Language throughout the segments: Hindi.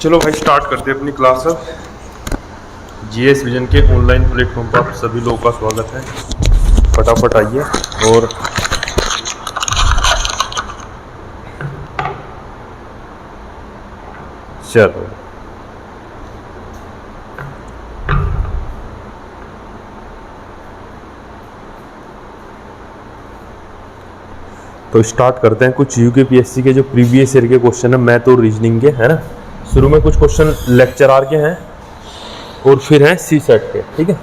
चलो भाई स्टार्ट करते हैं अपनी क्लास। अब जीएस विजन के ऑनलाइन प्लेटफॉर्म पर आप सभी लोगों का स्वागत है। फटाफट आइए और चलो तो स्टार्ट करते हैं। कुछ यूकेपीएससी के जो प्रीवियस ईयर के क्वेश्चन है मैथ और रीजनिंग के, है ना। शुरू में कुछ क्वेश्चन लेक्चर आर के हैं और फिर हैं सी सेट के, ठीक है।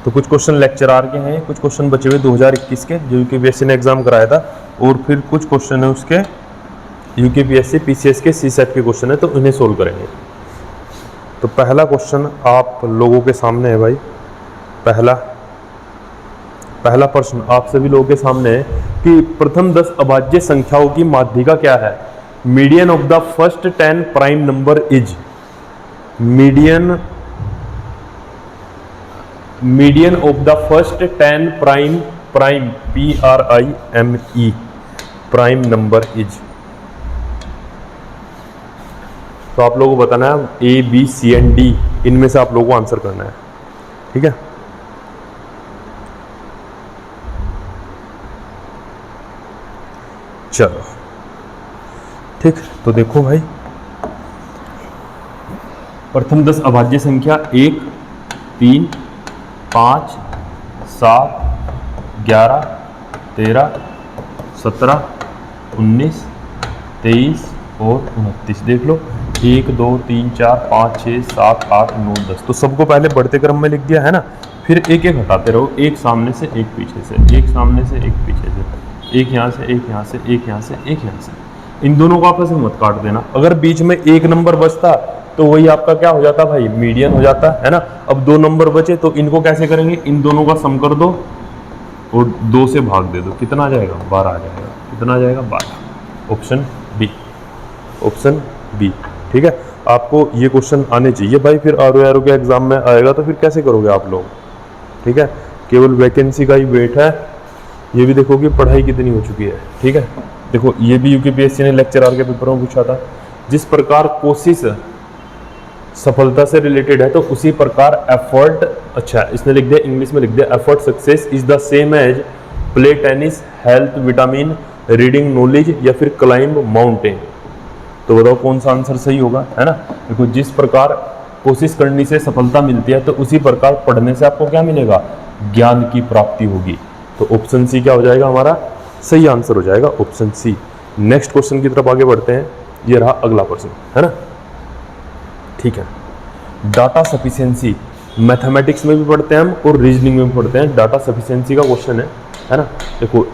तो कुछ क्वेश्चन लेक्चर आर के हैं, कुछ क्वेश्चन बचे हुए 2021 के जो यूकेपीएससी ने एग्जाम कराया था, और फिर कुछ क्वेश्चन है उसके यूकेपीएससी पीसीएस के सी सेट के क्वेश्चन है, तो उन्हें सोल्व करेंगे। तो पहला क्वेश्चन आप लोगों के सामने है भाई। पहला प्रश्न आप सभी लोगों के सामने है कि प्रथम 10 अभाज्य संख्याओं की माध्यिका क्या है। Median of the first 10 prime number is. Median of the first 10 prime PRIME prime number is. तो आप लोगों को बताना है A B C and D, इनमें से आप लोगों को आंसर करना है, ठीक है। चलो ठीक, तो देखो भाई, प्रथम 10 अभाज्य संख्या 1, 3, 5, 7, 11, 13, 17, 19, 23 और 29। देख लो 1 2 3 4 5 6 7 8 9 10। तो सबको पहले बढ़ते क्रम में लिख दिया है ना, फिर एक एक हटाते रहो, एक सामने से एक पीछे से, एक सामने से एक पीछे से, एक यहाँ से एक यहाँ से एक यहाँ से एक यहाँ से। इन दोनों को आपस में मत काट देना। अगर बीच में एक नंबर बचता तो वही आपका क्या हो जाता भाई, मीडियन हो जाता है ना। अब 2 नंबर बचे तो इनको कैसे करेंगे, इन दोनों का सम कर दो और 2 से भाग दे दो। कितना आ जाएगा, 12 आ जाएगा। कितना आ जाएगा, 12। ऑप्शन बी, ठीक है। आपको ये क्वेश्चन आने चाहिए भाई, फिर आर के एग्जाम में आएगा तो फिर कैसे करोगे आप लोग, ठीक है। केवल वैकेंसी का ही वेट है। ये भी देखो कि पढ़ाई कितनी हो चुकी है, ठीक है। देखो ये भी यूकेपीएससी ने लेक्चर आर के पेपर में पूछा था। जिस प्रकार कोशिश सफलता से रिलेटेड है तो उसी प्रकार एफर्ट, अच्छा इसने लिख दिया इंग्लिश में, लिख दिया effort success is the same as play tennis, health, vitamin, reading knowledge या फिर क्लाइंब माउंटेन। तो बताओ कौन सा आंसर सही होगा, है ना। देखो जिस प्रकार कोशिश करने से सफलता मिलती है तो उसी प्रकार पढ़ने से आपको क्या मिलेगा, ज्ञान की प्राप्ति होगी। तो ऑप्शन सी क्या हो जाएगा, हमारा सही आंसर हो जाएगा, ऑप्शन सी। नेक्स्ट क्वेश्चन की तरफ आगे बढ़ते हैं। ये रहा अगला प्रश्न, है ना, ठीक है। डाटा सफिशिएंसी मैथमेटिक्स में भी पढ़ते हैं हम और रीजनिंग में भी पढ़ते हैं। डाटा सफिशिएंसी का क्वेश्चन है ना। देखो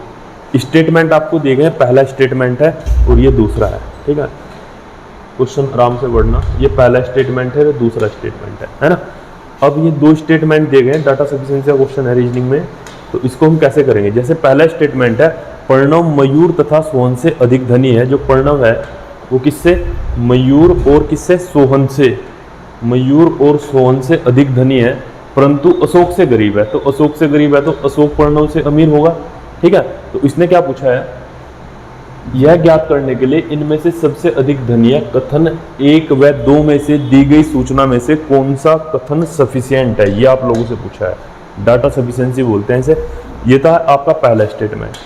स्टेटमेंट आपको दिए गए, पहला स्टेटमेंट है और ये दूसरा है, ठीक है। क्वेश्चन आराम से पढ़ना, ये पहला स्टेटमेंट है, दूसरा स्टेटमेंट है ना। अब ये 2 स्टेटमेंट दिए गए, डाटा सफिशिएंसी का क्वेश्चन है रीजनिंग में। तो इसको हम कैसे करेंगे, जैसे पहला स्टेटमेंट है प्रणव मयूर तथा सोहन से अधिक धनी है। जो प्रणव है वो किससे, मयूर और किससे, सोहन से। मयूर और सोहन से अधिक धनी है परंतु अशोक से गरीब है। तो अशोक से गरीब है तो अशोक प्रणव से अमीर होगा, ठीक है। तो इसने क्या पूछा है, यह ज्ञात करने के लिए इनमें से सबसे अधिक धनी है कथन 1 व 2 में से दी गई सूचना में से कौन सा कथन सफिशिएंट है, ये आप लोगों से पूछा है। डाटा सफिशिएंसी बोलते हैं इसे। ये था आपका पहला स्टेटमेंट।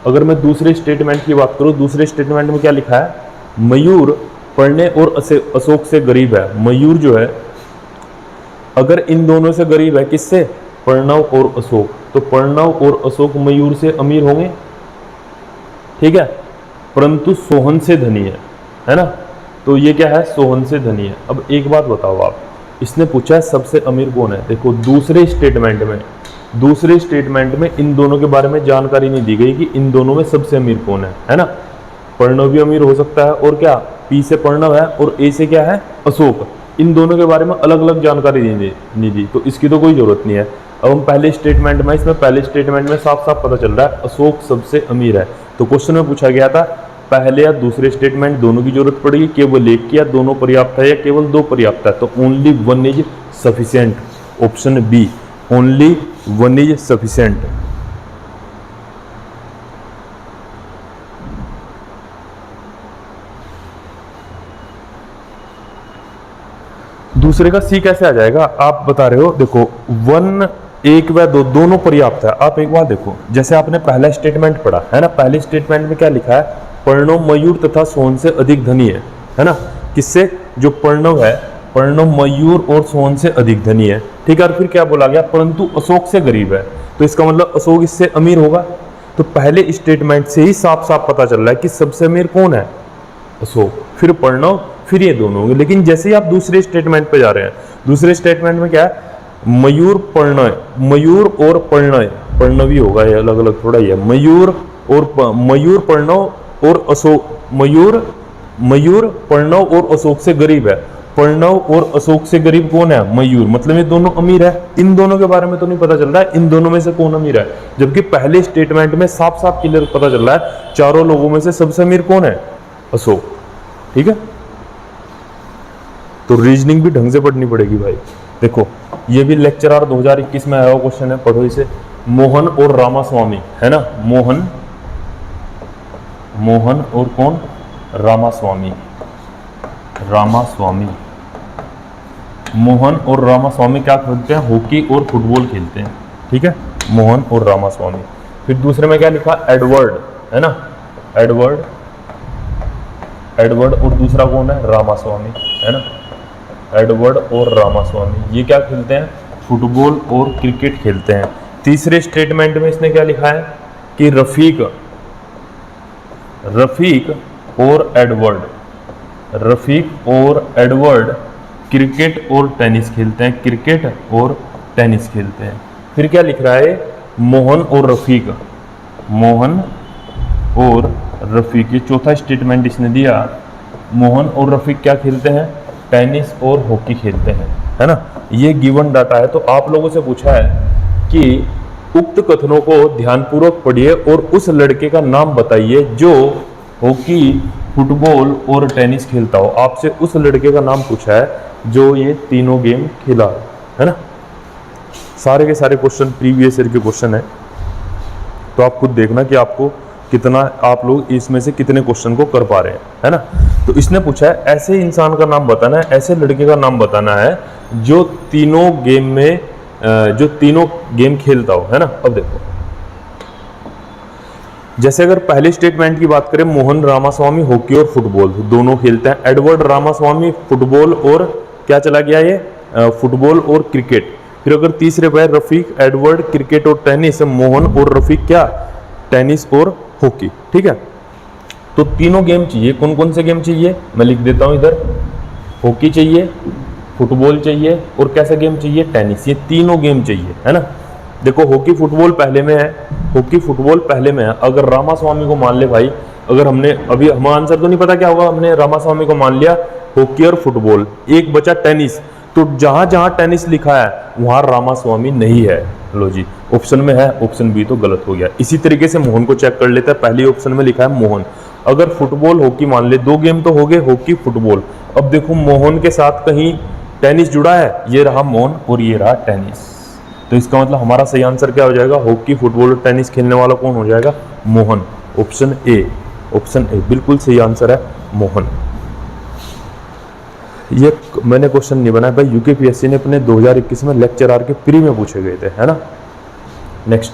अगर मैं दूसरे स्टेटमेंट की बात करूं, दूसरे स्टेटमेंट में क्या लिखा है, मयूर पढ़ने और अशोक से गरीब है। मयूर जो है अगर इन दोनों से गरीब है, किससे, प्रणव और अशोक, तो प्रणव और अशोक मयूर से अमीर होंगे, ठीक है, परंतु सोहन से धनी है ना। तो ये क्या है, सोहन से धनी है। अब एक बात बताओ आप, इसने पूछा है सबसे अमीर कौन है। देखो दूसरे स्टेटमेंट में इन दोनों के बारे में जानकारी नहीं दी गई कि इन दोनों में सबसे अमीर कौन है ना। प्रणव भी अमीर हो सकता है और क्या, पी से प्रणव है और ए से क्या है, अशोक। इन दोनों के बारे में अलग अलग जानकारी नहीं दी, तो इसकी तो कोई जरूरत नहीं है। अब हम पहले स्टेटमेंट में, इसमें पहले स्टेटमेंट में साफ साफ पता चल रहा है अशोक सबसे अमीर है। तो क्वेश्चन में पूछा गया था पहले या दूसरे स्टेटमेंट दोनों की जरूरत पड़ेगी, केवल एक की या दोनों पर्याप्त है या केवल 2 पर्याप्त है। तो only 1 is sufficient, option B, only 1 is sufficient. दूसरे का सी कैसे आ जाएगा आप बता रहे हो। देखो 1 1 व 2 दोनों पर्याप्त है। आप एक बार देखो, जैसे आपने पहला स्टेटमेंट पढ़ा है ना, पहले स्टेटमेंट में क्या लिखा है, प्रणव मयूर तथा सोन से अधिक धनी है ना। किससे? जो प्रणव है, प्रणव मयूर और सोन से अधिक धनी है, ठीक है। और फिर क्या बोला गया, परंतु अशोक से गरीब है, तो इसका मतलब अशोक इससे अमीर होगा। तो पहले स्टेटमेंट से ही साफ साफ पता चल रहा है कि सबसे अमीर कौन है, अशोक, फिर प्रणव, फिर ये दोनों होंगे। लेकिन जैसे ही आप दूसरे स्टेटमेंट पे जा रहे हैं, दूसरे स्टेटमेंट में क्या है, मयूर प्रणय, मयूर और प्रणय, प्रणवी होगा ये, अलग अलग थोड़ा ही है, मयूर प्रणव और अशोक, मयूर प्रणव और अशोक से गरीब है। प्रणव और अशोक से गरीब कौन है, मयूर, मतलब ये दोनों अमीर है। इन दोनों के बारे में तो नहीं पता चल रहा है इन दोनों में से कौन अमीर है, जबकि पहले स्टेटमेंट में साफ साफ क्लियर पता चल रहा है चारों लोगों में से सबसे अमीर कौन है, अशोक, ठीक है। तो रीजनिंग भी ढंग से पढ़नी पड़ेगी भाई। देखो ये भी लेक्चरर 2021 में आया हुआ क्वेश्चन है, पढ़ो इसे। मोहन और रामास्वामी है ना, मोहन और कौन, रामास्वामी, मोहन और रामास्वामी क्या खेलते हैं, हॉकी और फुटबॉल खेलते हैं, ठीक है, मोहन और रामास्वामी। फिर दूसरे में क्या लिखा, एडवर्ड है ना, एडवर्ड और दूसरा कौन है, रामास्वामी है ना, एडवर्ड और रामास्वामी, ये क्या खेलते हैं, फुटबॉल और क्रिकेट खेलते हैं। तीसरे स्टेटमेंट में इसने क्या लिखा है कि रफीक और एडवर्ड क्रिकेट और टेनिस खेलते हैं, फिर क्या लिख रहा है, मोहन और रफीक, ये चौथा स्टेटमेंट इसने दिया, मोहन और रफीक क्या खेलते हैं, टेनिस और हॉकी खेलते हैं, है ना। ये गिवन डाटा है। तो आप लोगों से पूछा है कि उक्त कथनों को ध्यानपूर्वक पढ़िए और उस लड़के का नाम बताइए जो हॉकी, फुटबॉल और टेनिस खेलता हो। आपसे उस लड़के का नाम पूछा है जो ये तीनों गेम खेला है ना। सारे के सारे क्वेश्चन प्रीवियस ईयर के क्वेश्चन है, तो आप खुद देखना कि आपको कितना, आप लोग इसमें से कितने क्वेश्चन को कर पा रहे हैं, है ना। तो इसने पूछा है ऐसे इंसान का नाम बताना है, ऐसे लड़के का नाम बताना है जो तीनों गेम खेलता हो, है ना। अब देखो, जैसे अगर पहले स्टेटमेंट की बात करें, मोहन रामास्वामी हॉकी और फुटबॉल दोनों खेलते हैं, एडवर्ड रामास्वामी फुटबॉल और क्या चला गया ये, फुटबॉल और क्रिकेट। फिर अगर तीसरे पे रफीक, एडवर्ड क्रिकेट और टेनिस, मोहन और रफीक क्या, टेनिस और हॉकी, ठीक है। तो तीनों गेम चाहिए। कौन कौन से गेम चाहिए, मैं लिख देता हूं इधर, हॉकी चाहिए, फुटबॉल चाहिए और कैसा गेम चाहिए, टेनिस। ये तीनों गेम चाहिए, है ना। देखो हॉकी फुटबॉल पहले में है, अगर रामास्वामी को मान ले भाई, अगर हमने अभी, हम आंसर तो नहीं पता क्या होगा, हमने रामास्वामी को मान लिया, हॉकी और फुटबॉल, एक बचा टेनिस, तो जहां जहां टेनिस लिखा है वहां रामास्वामी नहीं है। लो जी, ऑप्शन में है, ऑप्शन बी तो गलत हो गया। इसी तरीके से मोहन को चेक कर लेते हैं, पहले ऑप्शन में लिखा है मोहन, अगर फुटबॉल हॉकी मान ले, दो गेम तो हो गए, हॉकी फुटबॉल। अब देखो मोहन के साथ कहीं टेनिस जुड़ा है, ये रहा मोहन और ये रहा टेनिस, तो इसका मतलब हमारा सही आंसर क्या हो जाएगा, हॉकी फुटबॉल और टेनिस खेलने वाला कौन हो जाएगा, मोहन। ऑप्शन ए बिल्कुल सही आंसर है, मोहन। ये मैंने क्वेश्चन नहीं बनाया भाई, यूकेपीएससी ने अपने 2021 में लेक्चरर के प्री में पूछे गए थे, है ना। नेक्स्ट,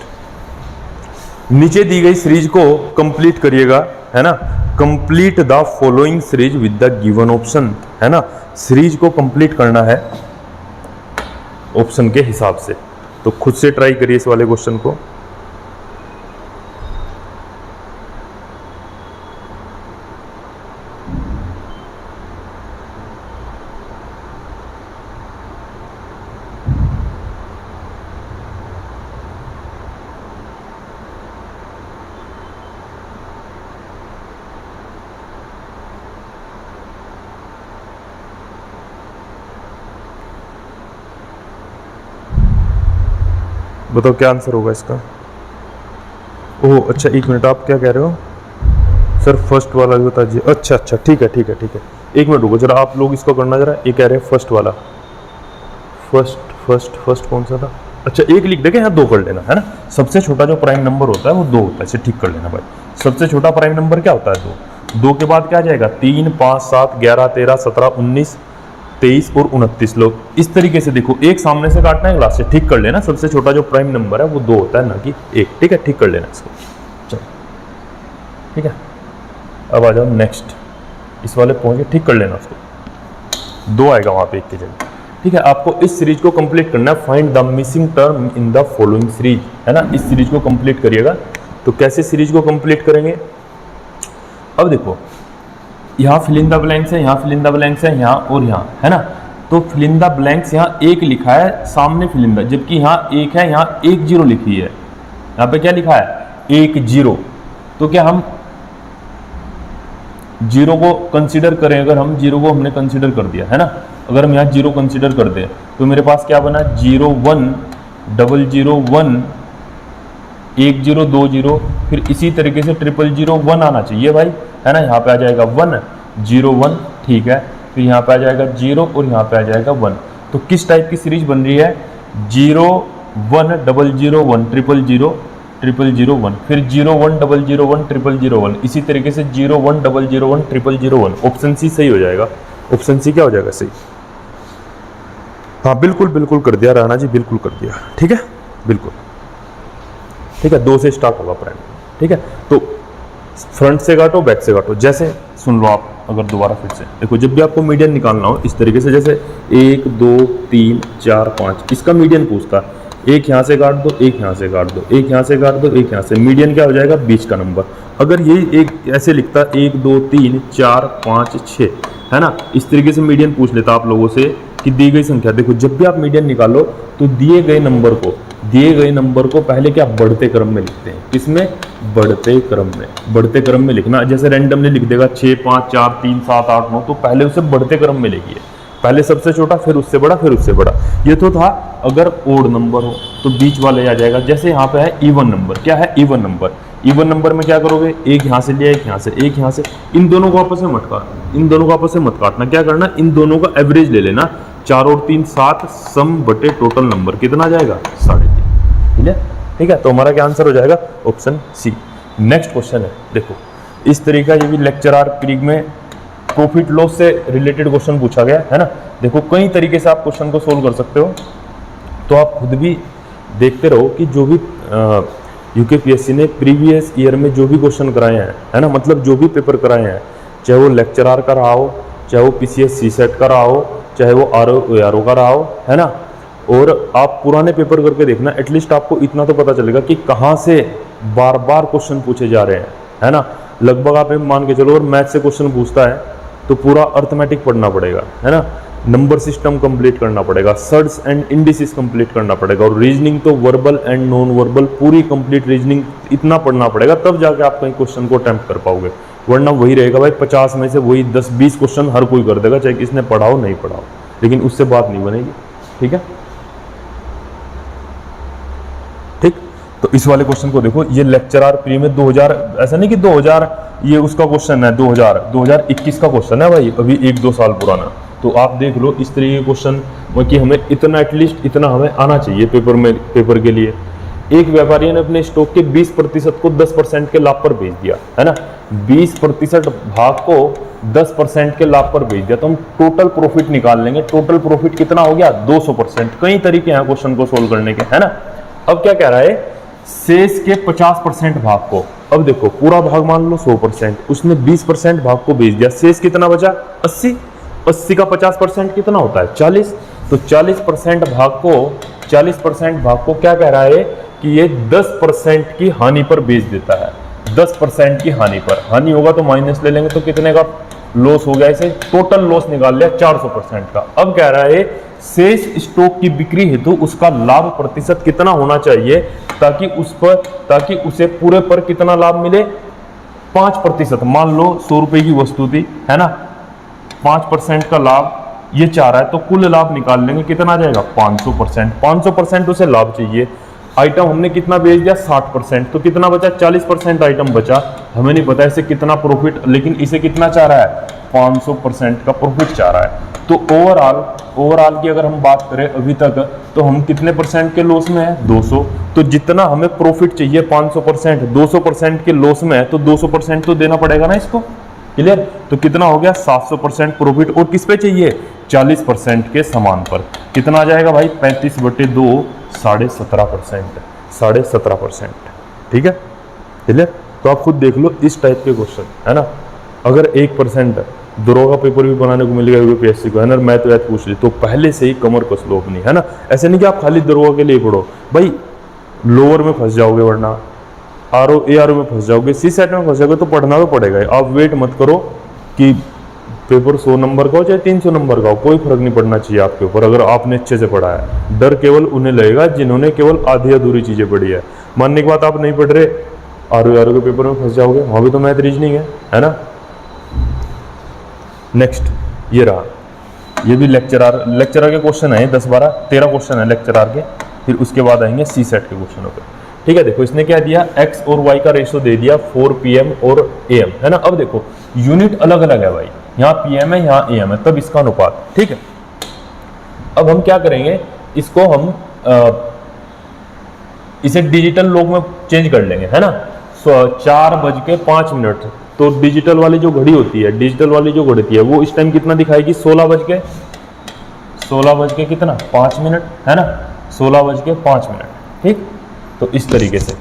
नीचे दी गई सीरीज को कंप्लीट करिएगा, है ना। Complete the following series with the given option, है ना। सीरीज को कंप्लीट करना है ऑप्शन के हिसाब से, तो खुद से ट्राई करिए इस वाले क्वेश्चन को। बताओ क्या आंसर होगा इसका। ओह अच्छा, एक मिनट, आप क्या कह रहे हो सर, फर्स्ट वाला भी बता दीजिए। अच्छा, ठीक है, एक मिनट रुको जरा, आप लोग इसको करना जरा। ये कह रहे हैं फर्स्ट वाला, फर्स्ट कौन सा था, अच्छा एक लिख देंगे, यहाँ दो कर लेना, है ना। सबसे छोटा जो प्राइम नंबर होता है वो दो होता है, इसे ठीक कर लेना भाई। सबसे छोटा प्राइम नंबर क्या होता है, दो के बाद क्या आ जाएगा, 3, 5, 7, 11, 13, 17, 19, 23 और 29 लो। इस तरीके से देखो, एक सामने से काटना है, लास्ट से ठीक कर लेना। सबसे छोटा जो प्राइम नंबर है वो 2 होता है, ना कि 1। ठीक है, ठीक कर लेना इसको। चलो ठीक है, अब आ जाओ नेक्स्ट, इस वाले पहुंच के ठीक कर लेना उसको। 2 आएगा वहां पे 1 के जगह। ठीक है, आपको इस सीरीज को कंप्लीट करना है। Find the missing term in the following series, है ना। इस सीरीज को कंप्लीट करिएगा। तो कैसे सीरीज को कंप्लीट करेंगे, अब देखो, यहाँ फिल इन द ब्लैंक्स है, यहाँ फिल इन द ब्लैंक्स है, यहाँ और यहाँ, है ना। तो फिल इन द ब्लैंक्स यहाँ 1 लिखा है, सामने फिल इन द, जबकि यहाँ 1 है, यहाँ 1 0 लिखी है। यहाँ पे क्या लिखा है 1 0। तो क्या हम 0 को कंसीडर करें, अगर हम 0 को हमने कंसीडर कर दिया, है ना, अगर हम यहाँ 0 कंसीडर कर दें तो मेरे पास क्या बना 0 1 0 0 1 1 0 2 0, फिर इसी तरीके से 0 0 0 1 आना चाहिए भाई, है ना। यहाँ पे आ जाएगा 1 0 1, ठीक है, फिर यहाँ पे आ जाएगा 0 और यहाँ पे आ जाएगा 1। तो किस टाइप की सीरीज बन रही है 0 1 0 0 1 0 0 0 0 1, फिर 0 1 0 0 1 0 0 1, इसी तरीके से 0 1 0 0 1 0 0 1। ऑप्शन सी सही हो जाएगा। ऑप्शन सी क्या हो जाएगा सही। हाँ बिल्कुल बिल्कुल कर दिया राणा जी, बिल्कुल कर दिया। ठीक है, बिल्कुल ठीक है। 2 से स्टार्ट होगा प्राइम। ठीक है, तो फ्रंट से काटो, बैक से काटो। जैसे सुन लो आप, अगर दोबारा फिर से देखो, जब भी आपको मीडियन निकालना हो इस तरीके से, जैसे 1 2 3 4 5, इसका मीडियन पूछता, एक यहाँ से काट दो, एक यहाँ से काट दो, एक यहाँ से काट दो, एक यहाँ से, मीडियन क्या हो जाएगा बीच का नंबर। अगर यही एक ऐसे लिखता 1 2 3 4 5 6, है ना, इस तरीके से मीडियन पूछ लेता आप लोगों से कि दी गई संख्या। देखो जब भी आप मीडियन निकालो तो दिए गए नंबर को पहले क्या बढ़ते क्रम में लिखते हैं। किसमें, बढ़ते क्रम में लिखना। जैसे रैंडमली लिख देगा 6 5 4 3 7 8 9, तो पहले उसे बढ़ते क्रम में लिखिए, पहले सबसे छोटा, फिर उससे बड़ा, फिर उससे बड़ा। ये तो था अगर ओड नंबर हो तो बीच वाले आ जाएगा। जैसे यहाँ पे है इवन नंबर, क्या है इवन नंबर। इवन नंबर में क्या करोगे, एक यहाँ से लिया, एक यहाँ से, एक यहाँ से, इन दोनों को आपस में मत काटना। क्या करना, इन दोनों का एवरेज ले लेना। 4 और 3 7, सम बटे टोटल नंबर कितना आ जाएगा 3.5। ठीक है, ठीक है। तो हमारा क्या आंसर हो जाएगा ऑप्शन सी। नेक्स्ट क्वेश्चन है, देखो इस तरीका, ये भी लेक्चर आर प्रीग में प्रॉफिट लॉस से रिलेटेड क्वेश्चन पूछा गया, है ना। देखो कई तरीके से आप क्वेश्चन को सोल्व कर सकते हो, तो आप खुद भी देखते रहो कि जो भी यूकेपीएससी ने प्रीवियस ईयर में जो भी क्वेश्चन कराए हैं, है ना, मतलब जो भी पेपर कराए हैं, चाहे वो लेक्चर आर का रहा हो, चाहे वो पीसीएस सीसेट का रहा हो, चाहे वो आरओ का रहा हो, है ना, और आप पुराने पेपर करके देखना, एटलीस्ट आपको इतना तो पता चलेगा कि कहाँ से बार बार क्वेश्चन पूछे जा रहे हैं, है ना। लगभग आप मान के चलो, और मैथ से क्वेश्चन पूछता है तो पूरा अर्थमेटिक पढ़ना पड़ेगा, है ना, नंबर सिस्टम कंप्लीट करना पड़ेगा, सर्च एंड इंडिसेस कंप्लीट करना पड़ेगा, और रीजनिंग तो वर्बल एंड नॉन वर्बल पूरी कंप्लीट रीजनिंग इतना पढ़ना पड़ेगा, तब जाके आप कहीं क्वेश्चन को अटेम्प्ट कर पाओगे। वरना वही रहेगा भाई, 50 में से वही 10-20 क्वेश्चन हर कोई कर देगा, चाहे किसने पढ़ाओ नहीं पढ़ाओ, लेकिन उससे बात नहीं बनेगी। ठीक है, ठीक। तो इस वाले क्वेश्चन को देखो, ये लेक्चर आर प्री में 2000, ऐसा नहीं कि 2000 ये उसका क्वेश्चन है, 2021 का क्वेश्चन है भाई, अभी 1-2 साल पुराना। तो आप देख लो इस तरीके के क्वेश्चन कि हमें इतना, एटलीस्ट इतना हमें आना चाहिए पेपर के लिए। एक व्यापारी ने अपने स्टॉक के 20% को 10% के लाभ पर बेच दिया, है ना, 20% भाग को 10% के लाभ पर बेच दिया, तो हम टोटल प्रॉफिट निकाल लेंगे। टोटल प्रॉफिट कितना हो गया 200%। कई तरीके हैं क्वेश्चन को सोल्व करने के, है ना। अब क्या कह रहा है, शेष के 50% भाग को, अब देखो पूरा भाग मान लो 100%, उसने 20% भाग को बेच दिया, शेष कितना बचा 80। 80 का 50% कितना होता है 40। तो 40% भाग को क्या कह रहा है कि ये 10% की हानि पर बेच देता है। 10% की हानि पर, हानि होगा तो माइनस ले लेंगे, तो कितने का लॉस हो गया, इसे टोटल लॉस निकाल लिया 400% का। अब कह रहा है शेष स्टॉक की बिक्री हेतु उसका लाभ प्रतिशत कितना होना चाहिए, ताकि उसे पूरे पर कितना लाभ मिले 5%। मान लो 100 रुपए की वस्तु थी, है ना, 5% का लाभ ये चाह रहा है, तो कुल लाभ निकाल लेंगे, कितना आ जाएगा 500%। 500% उसे लाभ चाहिए। आइटम हमने कितना बेच दिया 60%, तो कितना बचा 40% आइटम बचा। हमें नहीं पता इसे कितना प्रॉफिट, लेकिन इसे कितना चाह रहा है 500% का प्रॉफिट चाह रहा है। तो ओवरऑल की अगर हम बात करें अभी तक, तो हम कितने परसेंट के लॉस में है 200। तो जितना हमें प्रॉफिट चाहिए 500%, 200% के लॉस में है, तो 200% तो देना पड़ेगा ना इसको, क्लियर? तो कितना हो गया 700% प्रॉफिट, और किस पे चाहिए 40% के समान पर। कितना आ जाएगा भाई 35/2 17.5%, 17.5%। ठीक है, क्लियर? तो आप खुद देख लो इस टाइप के क्वेश्चन, है ना। अगर 1% दरोगा पेपर भी बनाने को मिल गया यूपीएससी को, है ना, मैथ वैथ पूछ ली, तो पहले से ही कमर कस लो अपनी, है ना। ऐसे नहीं कि आप खाली दरोगा के लिए पढ़ो भाई, लोअर में फंस जाओगे, वरना ARO में फंस जाओगे, CSET में फंस जाओगे, तो पढ़ना तो पड़ेगा ही। आप वेट मत करो कि पेपर 100 नंबर का हो चाहे 300 नंबर का हो, कोई फर्क नहीं पड़ना चाहिए आपके ऊपर अगर आपने अच्छे से पढ़ा है। डर केवल उन्हें लगेगा जिन्होंने केवल आधी अधूरी चीजें पढ़ी है। मानने की बात आप नहीं पढ़ रहे, ARO के पेपर में फंस जाओगे, वहां भी तो मैथ रीजनिंग है ना। नेक्स्ट ये रहा, ये भी लेक्चरर के क्वेश्चन है 10-12-13 क्वेश्चन है लेक्चरर के, फिर उसके बाद आएंगे CSET के क्वेश्चनों पे। ठीक है, देखो इसने क्या दिया, x और y का रेशो दे दिया 4 PM और AM, है ना। अब देखो यूनिट अलग अलग है भाई, यहाँ PM है यहाँ AM है, तब इसका अनुपात। ठीक है, अब हम क्या करेंगे, इसको हम इसे डिजिटल लॉग में चेंज कर लेंगे, है ना। 4:05, तो डिजिटल वाली जो घड़ी होती है, डिजिटल वाली जो घड़ी होती है वो इस टाइम कितना दिखाएगी 16 कितना 5 मिनट, है ना, 16:05। ठीक, तो इस तरीके से,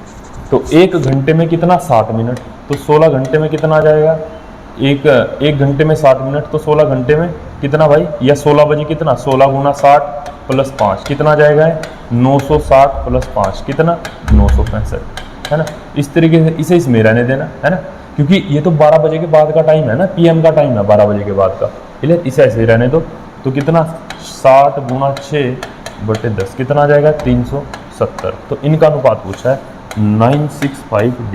तो 1 घंटे में कितना 60 मिनट, तो 16 घंटे में कितना आ जाएगा, एक घंटे में 60 मिनट, तो 16 घंटे में कितना भाई, या 16 बजे कितना 16 × 60 + 5 कितना आ जाएगा 960 + 5 कितना 965, है ना। इस तरीके से इसे इसमें रहने देना, है ना, क्योंकि ये तो 12 बजे के बाद का टाइम है ना, PM का टाइम है 12 बजे के बाद का, क्लियर। इसे ऐसे ही रहने दो, तो कितना 60 × 6/10 कितना आ जाएगा 370। तो इनका अनुपात पूछा है 965 /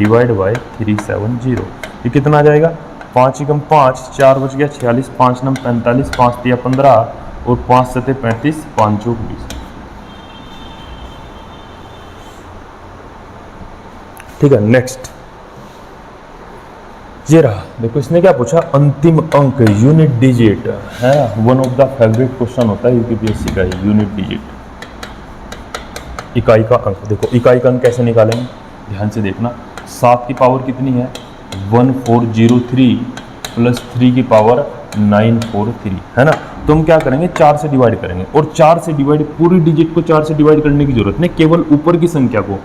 370, ये कितना आ जाएगा 5 × 5 4 बज गया 46, 5 × 9 45, 5 × 3 15 और 5 × 7 35, 5 × 20। ठीक है, नेक्स्ट ये रहा, देखो इसने क्या पूछा, अंतिम अंक यूनिट डिजिट, है one of the favourite question होता है यूपीएससी का, यूनिट डिजिट, इकाई का अंक। देखो इकाई का अंक कैसे निकालेंगे, ध्यान से देखना। 7 की पावर कितनी है 1403 + 3 की पावर 943, है ना। तो हम क्या करेंगे 4 से डिवाइड करेंगे, और 4 से डिवाइड, पूरी डिजिट को 4 से डिवाइड करने की जरूरत नहीं, केवल ऊपर की संख्या को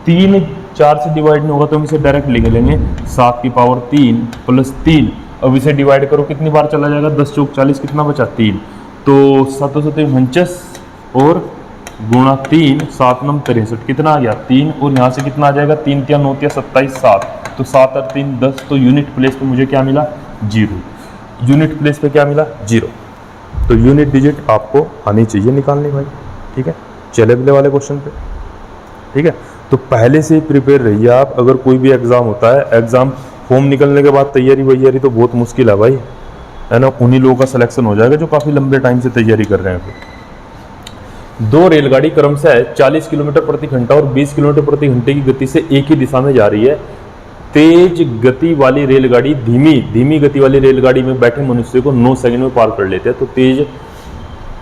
3 4 से डिवाइड नहीं होगा तो हम इसे डायरेक्ट लिख लेंगे 7 की पावर 3 + 3। अब इसे डिवाइड करो कितनी बार चला जाएगा, 10 × 40 कितना बचा 3, तो 7 × 49 और गुणा 3 7 × 9 63 कितना आ गया 3, और यहाँ से कितना आ जाएगा 3 × 9 = 27 7, तो 7 और 3 10, तो यूनिट प्लेस पे मुझे क्या मिला 0, यूनिट प्लेस पे क्या मिला 0। तो यूनिट डिजिट आपको आनी चाहिए निकालनी भाई। ठीक है, चले बिले वाले क्वेश्चन पे। ठीक है, तो पहले से ही प्रिपेयर रहिए आप, अगर कोई भी एग्जाम होता है, एग्जाम फॉर्म निकलने के बाद तैयारी तो बहुत मुश्किल है भाई, है ना। उन्हीं लोगों का सिलेक्शन हो जाएगा जो काफी लंबे टाइम से तैयारी कर रहे हैं। फिर 2 रेलगाड़ी क्रमशः 40 किलोमीटर प्रति घंटा और 20 किलोमीटर प्रति घंटे की गति से एक ही दिशा में जा रही है। तेज गति वाली रेलगाड़ी धीमी गति वाली रेलगाड़ी में बैठे मनुष्य को 9 सेकंड में पार कर लेते हैं।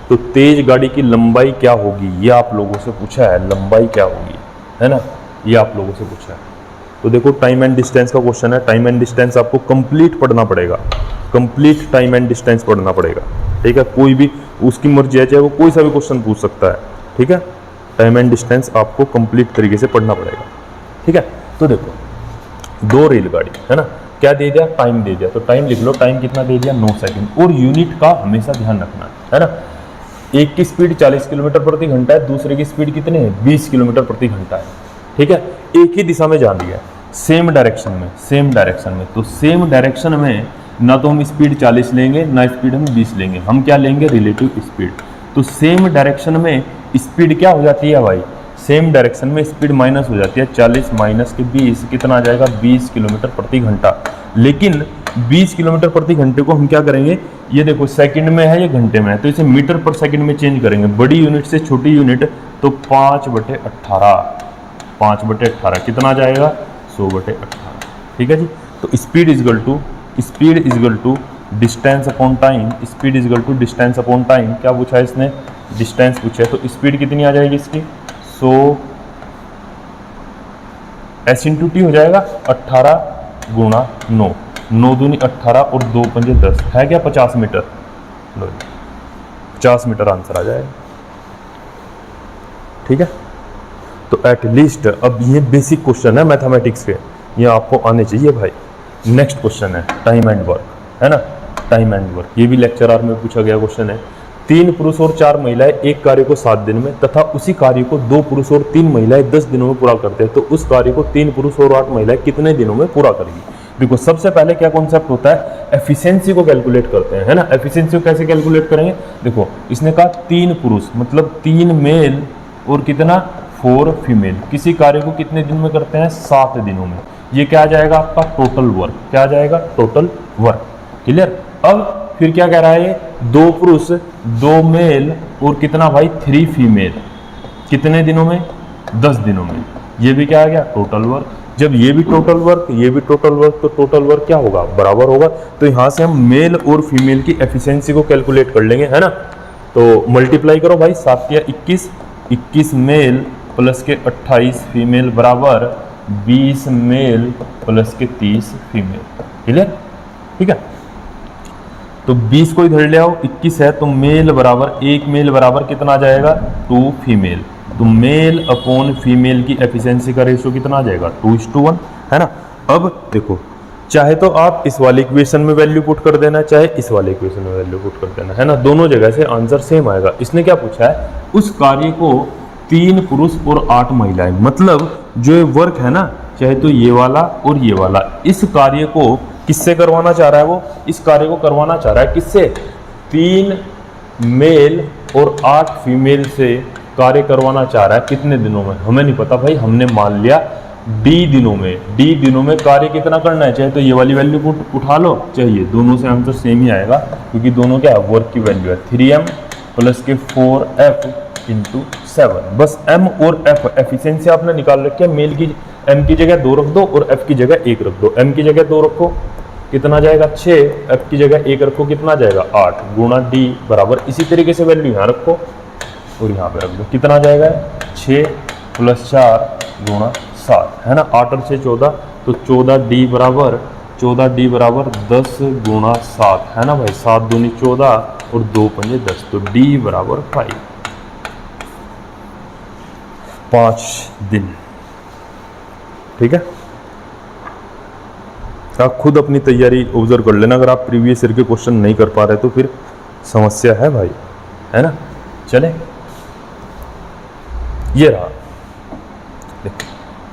तो तेज गाड़ी की लंबाई क्या होगी, ये आप लोगों से पूछा है, लंबाई क्या होगी, है ना, ये आप लोगों से पूछा है। तो देखो टाइम एंड डिस्टेंस का क्वेश्चन है, टाइम एंड डिस्टेंस आपको कंप्लीट पढ़ना पड़ेगा, कंप्लीट टाइम एंड डिस्टेंस पढ़ना पड़ेगा। ठीक है, कोई भी उसकी मर्जी है, चाहे वो कोई सा भी क्वेश्चन पूछ सकता है। ठीक है, टाइम एंड डिस्टेंस आपको कंप्लीट तरीके से पढ़ना पड़ेगा। ठीक है, तो देखो 2 रेलगाड़ी, है ना, क्या दे दिया टाइम दे दिया, तो टाइम लिख लो, टाइम कितना दे दिया 9 सेकंड, और यूनिट का हमेशा ध्यान रखना है ना। एक की स्पीड 40 किलोमीटर प्रति घंटा है, दूसरे की स्पीड कितनी है 20 किलोमीटर प्रति घंटा है। ठीक है, एक ही दिशा में जा रही है, सेम डायरेक्शन में, तो सेम डायरेक्शन में ना तो हम स्पीड 40 लेंगे ना स्पीड हम 20 लेंगे, हम क्या लेंगे रिलेटिव स्पीड। तो सेम डायरेक्शन में स्पीड क्या हो जाती है भाई, सेम डायरेक्शन में स्पीड माइनस हो जाती है, 40 माइनस के 20 कितना आ जाएगा 20 किलोमीटर प्रति घंटा। लेकिन 20 किलोमीटर प्रति घंटे को हम क्या करेंगे, ये देखो सेकंड में है या घंटे में है, तो इसे मीटर पर सेकंड में चेंज करेंगे, बड़ी यूनिट से छोटी यूनिट, तो 5/18 कितना आ जाएगा 100/18। ठीक है जी, तो speed is equal to distance upon time, speed is equal to distance upon time. क्या पूछा है इसने, डिस्टेंस पूछा है, तो स्पीड कितनी आ जाएगी इसकी 100 S × T हो जाएगा 18 × 9, 9 दूनी 18 और 2 पंजे 10 है क्या 50 मीटर। लो 50 मीटर आंसर आ जाएगा। ठीक है, तो एट लीस्ट अब ये बेसिक क्वेश्चन है मैथमेटिक्स के, ये आपको आने चाहिए भाई। नेक्स्ट क्वेश्चन है टाइम एंड वर्क, है ना, टाइम एंड वर्क। ये भी लेक्चर आर में पूछा गया क्वेश्चन है। 3 पुरुष और 4 महिलाएं एक कार्य को 7 दिन में तथा उसी कार्य को 2 पुरुष और 3 महिलाएं 10 दिनों में पूरा करते हैं, तो उस कार्य को 3 पुरुष और 8 महिलाएं कितने दिनों में पूरा करेगी। देखो सबसे पहले क्या कॉन्सेप्ट होता है, एफिशिएंसी को कैलकुलेट करते हैं, है ना। एफिशिएंसी को कैसे कैलकुलेट करेंगे, देखो इसने कहा 3 पुरुष मतलब 3 मेल और कितना 4 फीमेल किसी कार्य को कितने दिन में करते हैं 7 दिनों में। ये क्या आ जाएगा आपका टोटल वर्क, क्या आ जाएगा टोटल वर्क। क्लियर। अब फिर क्या कह रहा है, 2 पुरुष 2 मेल और कितना भाई 3 फीमेल कितने दिनों में 10 दिनों में। ये भी क्या आ गया टोटल वर्क। जब ये भी टोटल वर्क ये भी टोटल वर्क, तो टोटल वर्क क्या होगा बराबर होगा। तो यहां से हम मेल और फीमेल की एफिशिएंसी को कैलकुलेट कर लेंगे, है ना। तो मल्टीप्लाई करो भाई, 7 या 21 मेल प्लस के 28 फीमेल बराबर 20 मेल प्लस के 30 फीमेल। क्लियर। ठीक है, तो 20 को इधर ले आओ, 21 है तो मेल बराबर 1 मेल बराबर कितना आ जाएगा 2 फीमेल। तो मेल अपॉन फीमेल की एफिशिएंसी का रेशियो कितना आ जाएगा 2:1, है ना। अब देखो चाहे तो आप इस वाले इक्वेशन में वैल्यू पुट कर देना, चाहे इस वाले इक्वेशन में वैल्यू पुट कर देना, है ना। दोनों जगह से आंसर सेम आएगा। इसने क्या पूछा है, उस कार्य को 3 पुरुष और 8 महिलाएं, मतलब जो ये वर्क है ना, चाहे तो ये वाला और ये वाला, इस कार्य को किससे करवाना चाह रहा है, वो इस कार्य को करवाना चाह रहा है किससे 3 मेल और 8 फीमेल से कार्य करवाना चाह रहा है कितने दिनों में, हमें नहीं पता भाई। हमने मान लिया डी दिनों में कार्य कितना करना है, चाहे तो ये वाली वैल्यू उठा लो, चाहिए दोनों से आंसर सेम ही आएगा, क्योंकि दोनों क्या वर्क की वैल्यू है 3m प्लस के 4f इंटू 7। बस m और f एफिशिएंसी आपने निकाल रखी है। मेल की m की जगह 2 रख दो और f की जगह 1 रख दो। m की जगह 2 रखो कितना जाएगा 6, f की जगह 1 रखो कितना जाएगा 8 गुणा d बराबर, इसी तरीके से वैल्यू यहाँ रखो और यहाँ पे रख दो, कितना जाएगा 6 प्लस 4 गुणा 7, है ना। 8 और 6 14, तो 14d बराबर 10 गुणा 7, है ना भाई। 7 दूनी 14 और 2 पंजे 10, तो d बराबर 5 दिन। ठीक है, आप खुद अपनी तैयारी ऑब्जर्व कर लेना। अगर आप प्रीवियस ईयर के क्वेश्चन नहीं कर पा रहे तो फिर समस्या है भाई, है ना। चले, ये रहा,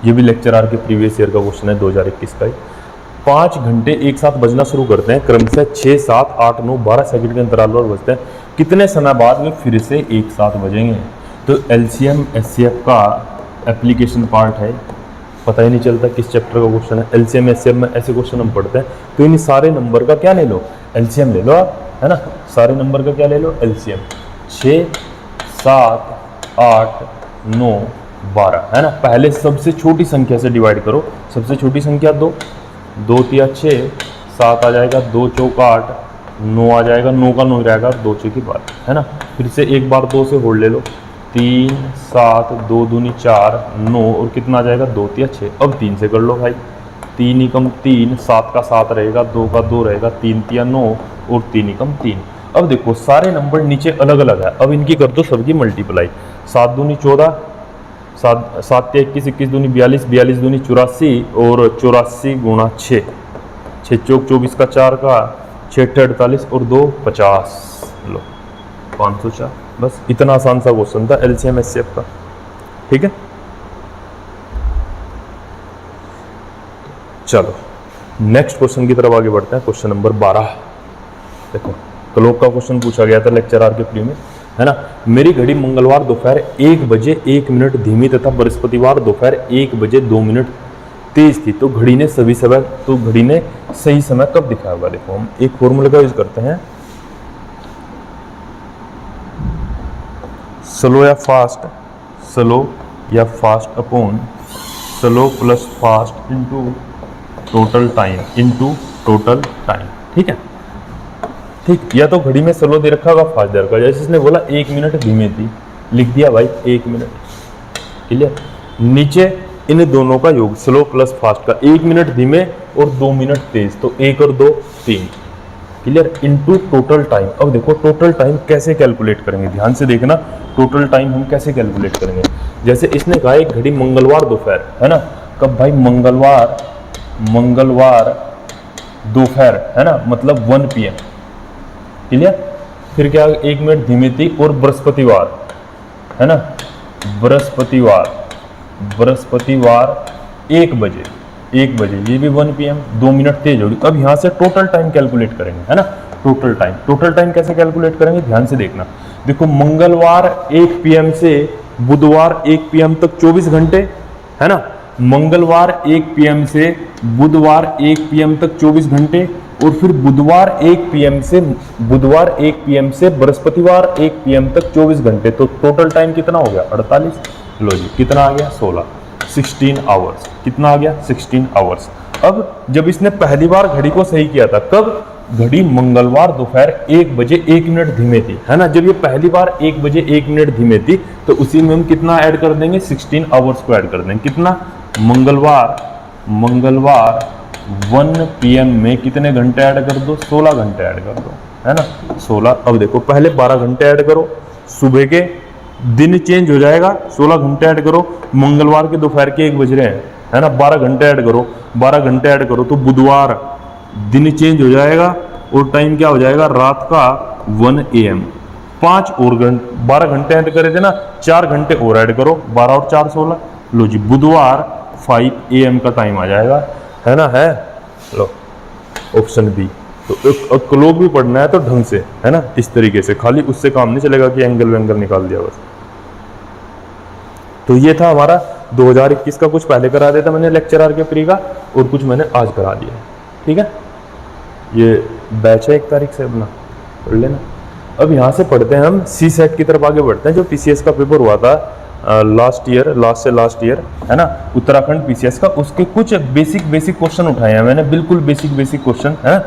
ये भी लेक्चर आर के प्रीवियस ईयर का क्वेश्चन है 2021 का ही। 5 घंटे एक साथ बजना शुरू करते हैं, क्रमशः 6, 7, 8, 9, 12 सेकंड के अंतराल पर बजते हैं। कितने समय बाद वे फिर से एक साथ बजेंगे। तो एलसीएम एचसीएफ का एप्लीकेशन पार्ट है, पता ही नहीं चलता किस चैप्टर का क्वेश्चन है। एलसीएम एचसीएफ में ऐसे क्वेश्चन हम पढ़ते हैं, तो इन सारे नंबर का क्या ले लो एलसीएम ले लो आप, है ना। सारे नंबर का क्या ले लो एलसीएम, 6, 7, 8, 9, 12, है ना। पहले सबसे छोटी संख्या से डिवाइड करो, सबसे छोटी संख्या 2, 2 तिया 6, 7 आ जाएगा, 2 चौका 8, 9 आ जाएगा, 9 का 9 रहेगा, 2 6 की बात, है ना। फिर से एक बार 2 से होल्ड ले लो, 3, 7, 2 दूनी 4, 9 और कितना आ जाएगा 2 तिया 6। अब 3 से कर लो भाई, 3 एकम 3, 7 का 7 रहेगा, 2 का 2 रहेगा, 3 तिया 9 और 3 एकम 3। अब देखो सारे नंबर नीचे अलग अलग है, अब इनकी कर दो सबकी मल्टीप्लाई। 7 दूनी 14, 7 तिया 21, 21 दूनी 42, 42 दूनी 84 और 84 गुणा 6, 6 चौक 24 का 4 का 6 48 और 2 50, लो 504। बस इतना आसान सा क्वेश्चन था एलसीएम एचसीएफ का। ठीक है, चलो नेक्स्ट क्वेश्चन की तरफ आगे बढ़ते हैं। क्वेश्चन नंबर 12 देखो, क्लॉक का क्वेश्चन पूछा गया था लेक्चर आर के प्री में, है ना। मेरी घड़ी मंगलवार दोपहर 1 बजे 1 मिनट धीमी तथा बृहस्पतिवार दोपहर 1 बजे 2 मिनट तेज थी, तो घड़ी ने सही समय कब दिखाया होगा। देखो हम एक फॉर्मूले का यूज करते हैं, स्लो या fast upon slow plus fast into total time. ठीक है, ठीक। या तो घड़ी में स्लो दे रखा होगा, फास्ट दे रखा, जैसे इसने बोला 1 मिनट धीमी थी, लिख दिया भाई 1 मिनट। क्लियर। नीचे इन दोनों का योग स्लो प्लस फास्ट का, 1 मिनट धीमे और 2 मिनट तेज, तो 1 और 2 3, क्लियर, इनटू टोटल टाइम। अब देखो टोटल टाइम कैसे कैलकुलेट करेंगे, ध्यान से देखना टोटल टाइम हम कैसे कैलकुलेट करेंगे। जैसे इसने कहा एक घड़ी मंगलवार दोपहर, है ना, कब भाई मंगलवार दोपहर, है ना, मतलब 1 PM, क्लियर। फिर क्या 1 मिनट धीमी थी, और बृहस्पतिवार, है ना, बृहस्पतिवार 1 बजे, ये भी 1 PM, 2 मिनट तेज होगी। अब यहाँ से टोटल टाइम कैलकुलेट करेंगे, है ना, टोटल टाइम कैसे कैलकुलेट करेंगे, ध्यान से देखना। देखो मंगलवार 1 PM से बुधवार 1 PM तक 24 घंटे, है ना, मंगलवार 1 PM से बुधवार 1 PM तक 24 घंटे, और फिर बुधवार 1 PM से बृहस्पतिवार 1 PM तक 24 घंटे, तो टोटल टाइम कितना हो गया 48। लो जी, कितना आ गया 16 आवर्स, कितना आ गया 16 आवर्स। अब जब इसने पहली बार घड़ी को सही किया था, कब, घड़ी मंगलवार दोपहर 1 बजे 1 मिनट धीमे थी, है ना, जब ये पहली बार 1 बजे 1 मिनट धीमे थी, तो उसी में हम कितना ऐड कर देंगे 16 आवर्स को ऐड कर देंगे, कितना, मंगलवार 1 PM में कितने घंटे ऐड कर दो, 16 घंटे ऐड कर दो, है ना, 16। अब देखो पहले 12 घंटे ऐड करो, सुबह के दिन चेंज हो जाएगा, 16 घंटे ऐड करो, मंगलवार के दोपहर के 1 बज रहे हैं, है ना, 12 घंटे ऐड करो, 12 घंटे ऐड करो, तो बुधवार दिन चेंज हो जाएगा, और टाइम क्या हो जाएगा, रात का 1 AM। 5 और घंटे, 12 घंटे ऐड करे थे ना, 4 घंटे और ऐड करो, 12 और 4 16। लो जी, बुधवार 5 AM का टाइम आ जाएगा, है ना, है, लो ऑप्शन बी। तो क्लॉक भी पढ़ना है तो ढंग से, है ना, इस तरीके से, खाली उससे काम नहीं चलेगा कि एंगल वेंगल निकाल दिया बस। तो ये था हमारा 2021 का, कुछ पहले करा देता मैंने लेक्चर आर के प्री का, और कुछ मैंने आज करा दिया, ठीक है। ये बैच है 1 तारीख से, अपना पढ़ लेना। अब यहाँ से पढ़ते हैं हम सी सेट की तरफ आगे बढ़ते हैं, जो पीसीएस का पेपर हुआ था लास्ट ईयर, है ना, उत्तराखंड पीसीएस का, उसके कुछ बेसिक क्वेश्चन उठाए हैं मैंने, बिल्कुल बेसिक क्वेश्चन है,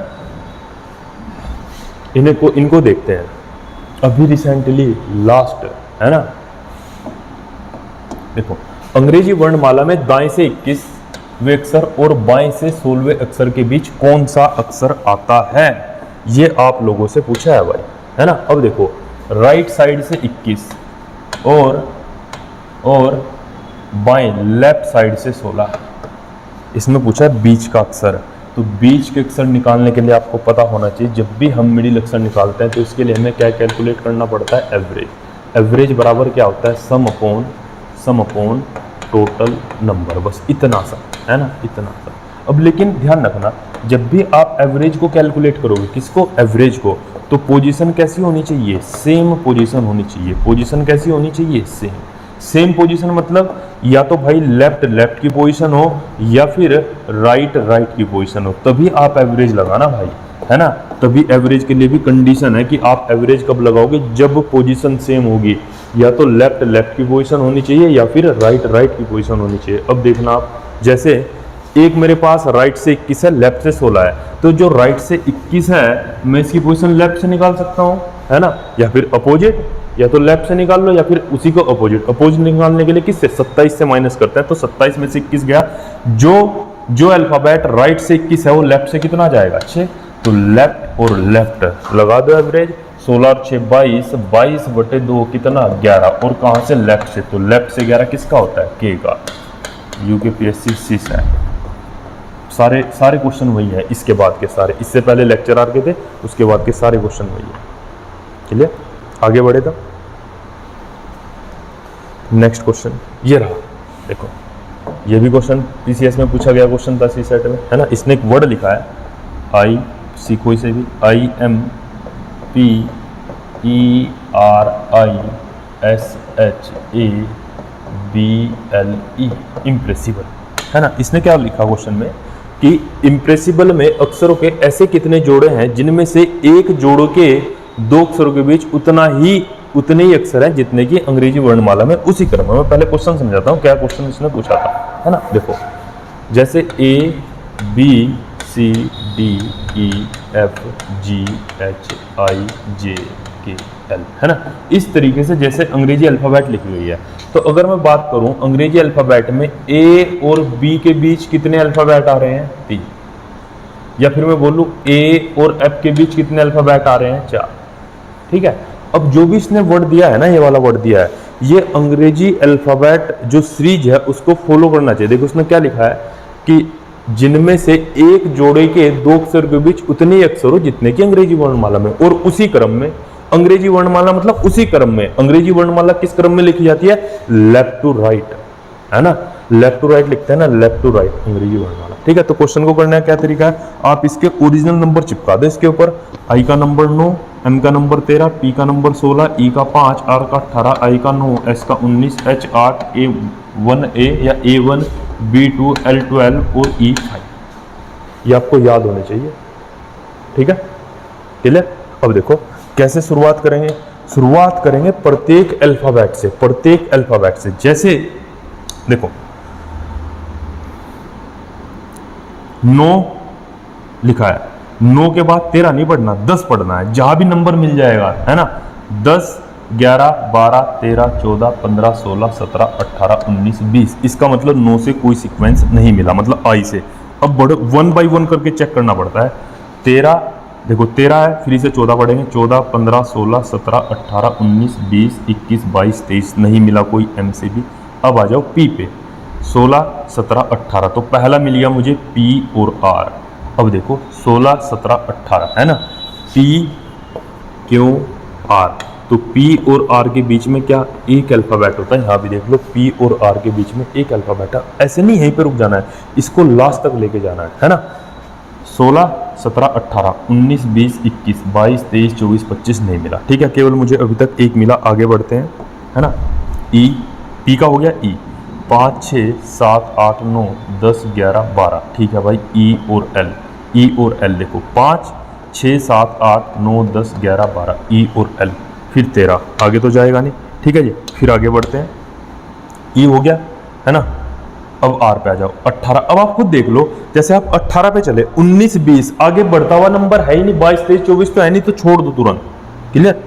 इनको देखते हैं। अभी रिसेंटली लास्ट, है ना, देखो अंग्रेजी वर्णमाला में दाएं से 21वें अक्षर और बाएं से 16वें अक्षर के बीच कौन सा अक्षर आता है, ये आप लोगों से पूछा है भाई, है ना। अब देखो राइट साइड से 21 और बाएं लेफ्ट साइड से 16, इसमें पूछा है बीच का अक्षर। तो बीच के अक्षर निकालने के लिए आपको पता होना चाहिए, जब भी हम मिडिल अक्षर निकालते हैं तो इसके लिए हमें क्या कैलकुलेट करना पड़ता है, एवरेज बराबर क्या होता है, सम अपॉन टोटल नंबर, बस इतना सा, है ना, इतना सा। अब लेकिन ध्यान रखना, जब भी आप एवरेज को कैलकुलेट करोगे, किसको, एवरेज को, तो पोजीशन कैसी होनी चाहिए, सेम पोजीशन होनी चाहिए। पोजीशन कैसी होनी चाहिए, सेम पोजीशन, मतलब या तो भाई लेफ्ट की पोजीशन हो, या फिर राइट की पोजीशन हो, तभी आप एवरेज लगाना भाई, है ना। तभी एवरेज के लिए भी कंडीशन है कि आप एवरेज कब लगाओगे, जब पोजीशन सेम होगी, या तो लेफ्ट की पोजीशन होनी चाहिए, या फिर राइट की पोजीशन होनी चाहिए। अब देखना आप, जैसे एक मेरे पास राइट से 21 है, लेफ्ट से 16 है, तो जो राइट से 21 है मैं इसकी पोजीशन लेफ्ट से निकाल सकता हूँ, है ना, या फिर अपोजिट, या तो लेफ्ट से निकाल लो या फिर उसी को अपोजिट निकालने के लिए किससे, 27 से माइनस करते हैं, तो 27 में से 21 गया, जो अल्फाबेट राइट से 21 है वो लेफ्ट से कितना जाएगा, 6, तो लेफ्ट और लेफ्ट लगा दो एवरेज, 16 और 6 22/2 कितना 11, और कहाँ से, लेफ्ट से, तो लेफ्ट से 11 किसका होता है, के का, यूकेपीएससी सी से। सारे क्वेश्चन वही है, इसके बाद के सारे, इससे पहले लेक्चर आर के थे, उसके बाद के सारे क्वेश्चन वही है, क्लियर। आगे बढ़े तो नेक्स्ट क्वेश्चन ये रहा, देखो ये भी क्वेश्चन पीसीएस में पूछा गया क्वेश्चन था, सी सेट में, है ना। इसने एक वर्ड लिखा है कोई से भी, IMPERISHABLE, इम्प्रेसिबल, है ना। इसने क्या लिखा क्वेश्चन में कि इम्प्रेसिबल में अक्षरों के ऐसे कितने जोड़े हैं जिनमें से एक जोड़ों के 2 अक्षरों के बीच उतने ही अक्षर हैं जितने की अंग्रेजी वर्णमाला में उसी क्रम में। मैं पहले क्वेश्चन समझाता हूँ क्या क्वेश्चन इसने पूछा था, है ना। देखो जैसे ABCDEFGHIJ के एल, है ना। इस तरीके से जैसे अंग्रेजी अल्फ़ाबेट लिखी हुई है। तो अगर मैं बात करूं अंग्रेजी अल्फ़ाबेट में ए और बी के बीच कितने अल्फ़ाबेट आ रहे हैं? 3। या फिर मैं बोलूं ए और एफ के बीच कितने अल्फ़ाबेट आ रहे हैं? 4। ठीक है। अब जो भी इसने वर्ड दिया है ना, ये वाला वर्ड दिया है, ये अंग्रेजी अल्फ़ाबेट जो सीरीज है उसको फॉलो करना चाहिए। देखो उसने क्या लिखा है कि जिनमें से एक जोड़े के 2 अक्षर के बीच उतने ही अक्षर हो जितने की अंग्रेजी वर्णमाला में, और उसी क्रम में। अंग्रेजी वर्णमाला मतलब उसी क्रम में। अंग्रेजी वर्णमाला किस क्रम में लिखी जाती है? लेफ्ट टू राइट, है ना। लेफ्ट टू राइट लिखते हैं ना, लेफ्ट टू राइट अंग्रेजी वर्णमाला। ठीक है। तो क्वेश्चन को करने का क्या तरीका है, आप इसके ओरिजिनल नंबर चिपका दो इसके ऊपर। आई का नंबर 9, एम का नंबर 13, पी का नंबर 16, ई का 5, आर का 18, आई का 9, एस का 19, एच 8, ए 1A या A1, B2, L 12 और E 5। ये आपको याद होने चाहिए। ठीक है, क्लियर। अब देखो कैसे शुरुआत करेंगे। शुरुआत करेंगे प्रत्येक अल्फाबेट से, प्रत्येक अल्फाबेट से। जैसे देखो 9 लिखा है, 9 के बाद 13 नहीं पढ़ना, 10 पढ़ना है। जहां भी नंबर मिल जाएगा, है ना, 10, 11, 12, 13, 14, 15, 16, 17, 18, 19, 20। इसका मतलब 9 से कोई सीक्वेंस नहीं मिला, मतलब आई से। अब बड़े 1 बाई 1 करके चेक करना पड़ता है। 13 देखो 13 है, फिर से 14 पढ़ेंगे। 14, 15, 16, 17, 18, 19, 20, 21, 22, 23 नहीं मिला कोई एम से भी। अब आ जाओ पी पे, 16, 17, 18। तो पहला मिल गया मुझे पी और आर। अब देखो 16, 17, 18 है ना, पी क्यू आर। तो P और R के बीच में क्या एक अल्फ़ाबेट होता है? यहाँ भी देख लो P और R के बीच में एक अल्फ़ाबेट है। ऐसे नहीं यहीं पे रुक जाना है, इसको लास्ट तक लेके जाना है ना। 16, 17, 18, 19, 20, 21, 22, 23, 24, 25 नहीं मिला। ठीक है, केवल मुझे अभी तक एक मिला। आगे बढ़ते हैं, है ना। E, P का हो गया E। 5, 6, 7, 8, 9, 10, 11, 12। ठीक है भाई, E और L, E और L देखो 5, 6, 7, 8, 9, 10, 11, 12, E और L। फिर 13, आगे तो जाएगा नहीं। ठीक है जी, फिर आगे बढ़ते हैं। ई हो गया, है ना। अब आर पे आ जाओ, 18। अब आप खुद देख लो, जैसे आप 18 पे चले, 19, 20 आगे बढ़ता हुआ नंबर है ही नहीं। 22, 23, 24 तो है नहीं, तो छोड़ दो तुरंत। क्लियर,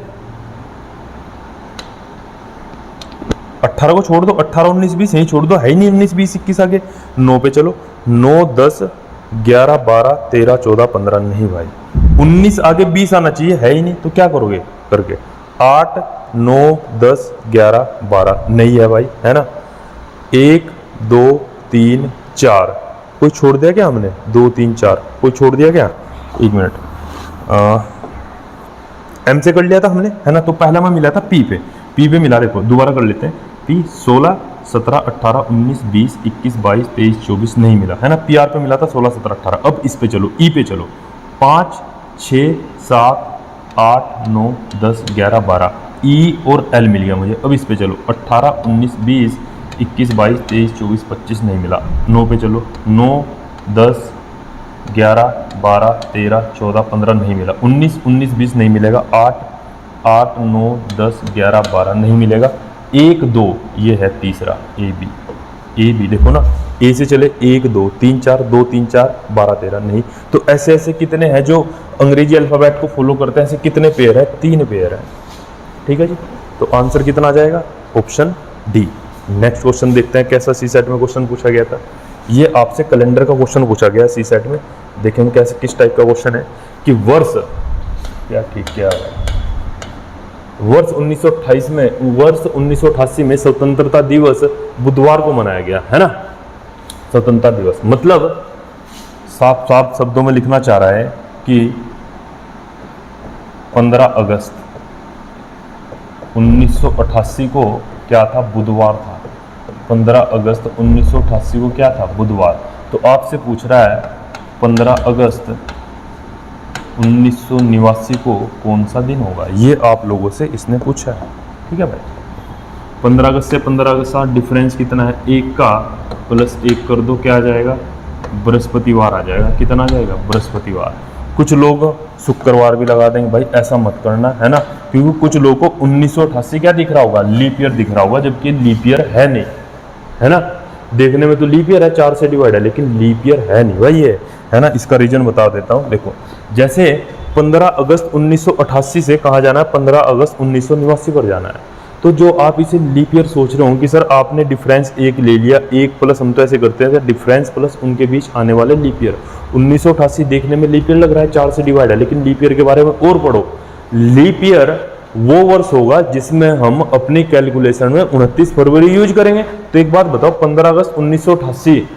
18 को छोड़ दो, 18, 19, 20 यही छोड़ दो, है ही नहीं 19, 20, 21 आगे। 9 पे चलो, 9, 10, 11, 12, 13, 14, 15 नहीं भाई। 19 आगे 20 आना चाहिए, है ही नहीं, तो क्या करोगे करके? 8, 9, 10, 11, 12 नहीं है भाई, है ना। 1, 2, 3, 4 कोई छोड़ दिया क्या हमने? 2, 3, 4 कोई छोड़ दिया क्या? एक मिनट, एम से कर लिया था हमने, है ना। तो पहला मैं मिला था पी पे मिला। देखो दोबारा कर लेते हैं। पी 16, 17, 18, 19, 20, 21, 22, 23, 24 नहीं मिला, है ना। पी आर पे मिला था 16, 17, 18। अब इस पे चलो, ई पे चलो। 5, 6, 7, 8, 9, 10, 11, 12 ई और एल मिल गया मुझे। अब इस पे चलो, 18, 19, 20, 21, 22, 23, 24, 25 नहीं मिला। 9 पे चलो, 9, 10, 11, 12, 13, 14, 15 नहीं मिला। 19, 20 नहीं मिलेगा। 8, 9, 10, 11, 12 नहीं मिलेगा। 1, 2 ये है तीसरा, ए बी देखो ना, ए से चले 1, 2, 3, 4, 2, 3, 4, 12, 13 नहीं। तो ऐसे ऐसे कितने हैं जो अंग्रेजी अल्फ़ाबेट को फॉलो करते हैं? ऐसे कितने पेयर है? 3 पेयर है। ठीक है जी, तो आंसर कितना आ जाएगा? Option D. नेक्स्ट क्वेश्चन देखते हैं कैसा सी सेट में क्वेश्चन पूछा गया था। ये आपसे कैलेंडर का क्वेश्चन पूछा गया सी सेट में। देखेंगे कैसे किस टाइप का क्वेश्चन है कि वर्ष 1988 में स्वतंत्रता दिवस बुधवार को मनाया गया, है ना। स्वतंत्रता दिवस मतलब साफ साफ शब्दों में लिखना चाह रहा है कि 15 अगस्त 1988 को क्या था? बुधवार था। 15 अगस्त 1988 को क्या था? बुधवार। तो आपसे पूछ रहा है 15 अगस्त 1989 को कौन सा दिन होगा? ये आप लोगों से इसने पूछा है। ठीक है भाई, 15 अगस्त से 15 अगस्त का डिफरेंस कितना है? 1 का प्लस 1 कर दो, क्या आ जाएगा? बृहस्पतिवार आ जाएगा। कितना आ जाएगा? बृहस्पतिवार। कुछ लोग शुक्रवार भी लगा देंगे, भाई ऐसा मत करना, है ना, क्योंकि कुछ लोगों को 1988 क्या दिख रहा होगा? लीप ईयर दिख रहा होगा, जबकि लीप ईयर है नहीं, है ना। देखने में तो लीप ईयर है, 4 से डिवाइड है, लेकिन लीप ईयर है नहीं भाई ये, है ना। इसका रीजन बता देता हूँ। देखो जैसे 15 अगस्त 1988 से कहाँ जाना है, 15 अगस्त 1989 पर जाना है। तो जो आप इसे लीप ईयर सोच रहे हो कि सर आपने डिफरेंस एक ले लिया, एक प्लस, हम तो ऐसे करते हैं डिफरेंस प्लस उनके बीच आने वाले लीप ईयर। 1988 देखने में लीप ईयर लग रहा है, 4 से डिवाइड है, लेकिन लीप ईयर के बारे में और पढ़ो। लीप ईयर वो वर्ष होगा जिसमें हम अपनी कैलकुलेशन में 29 फरवरी यूज करेंगे। तो एक बात बताओ, 15 अगस्त 1988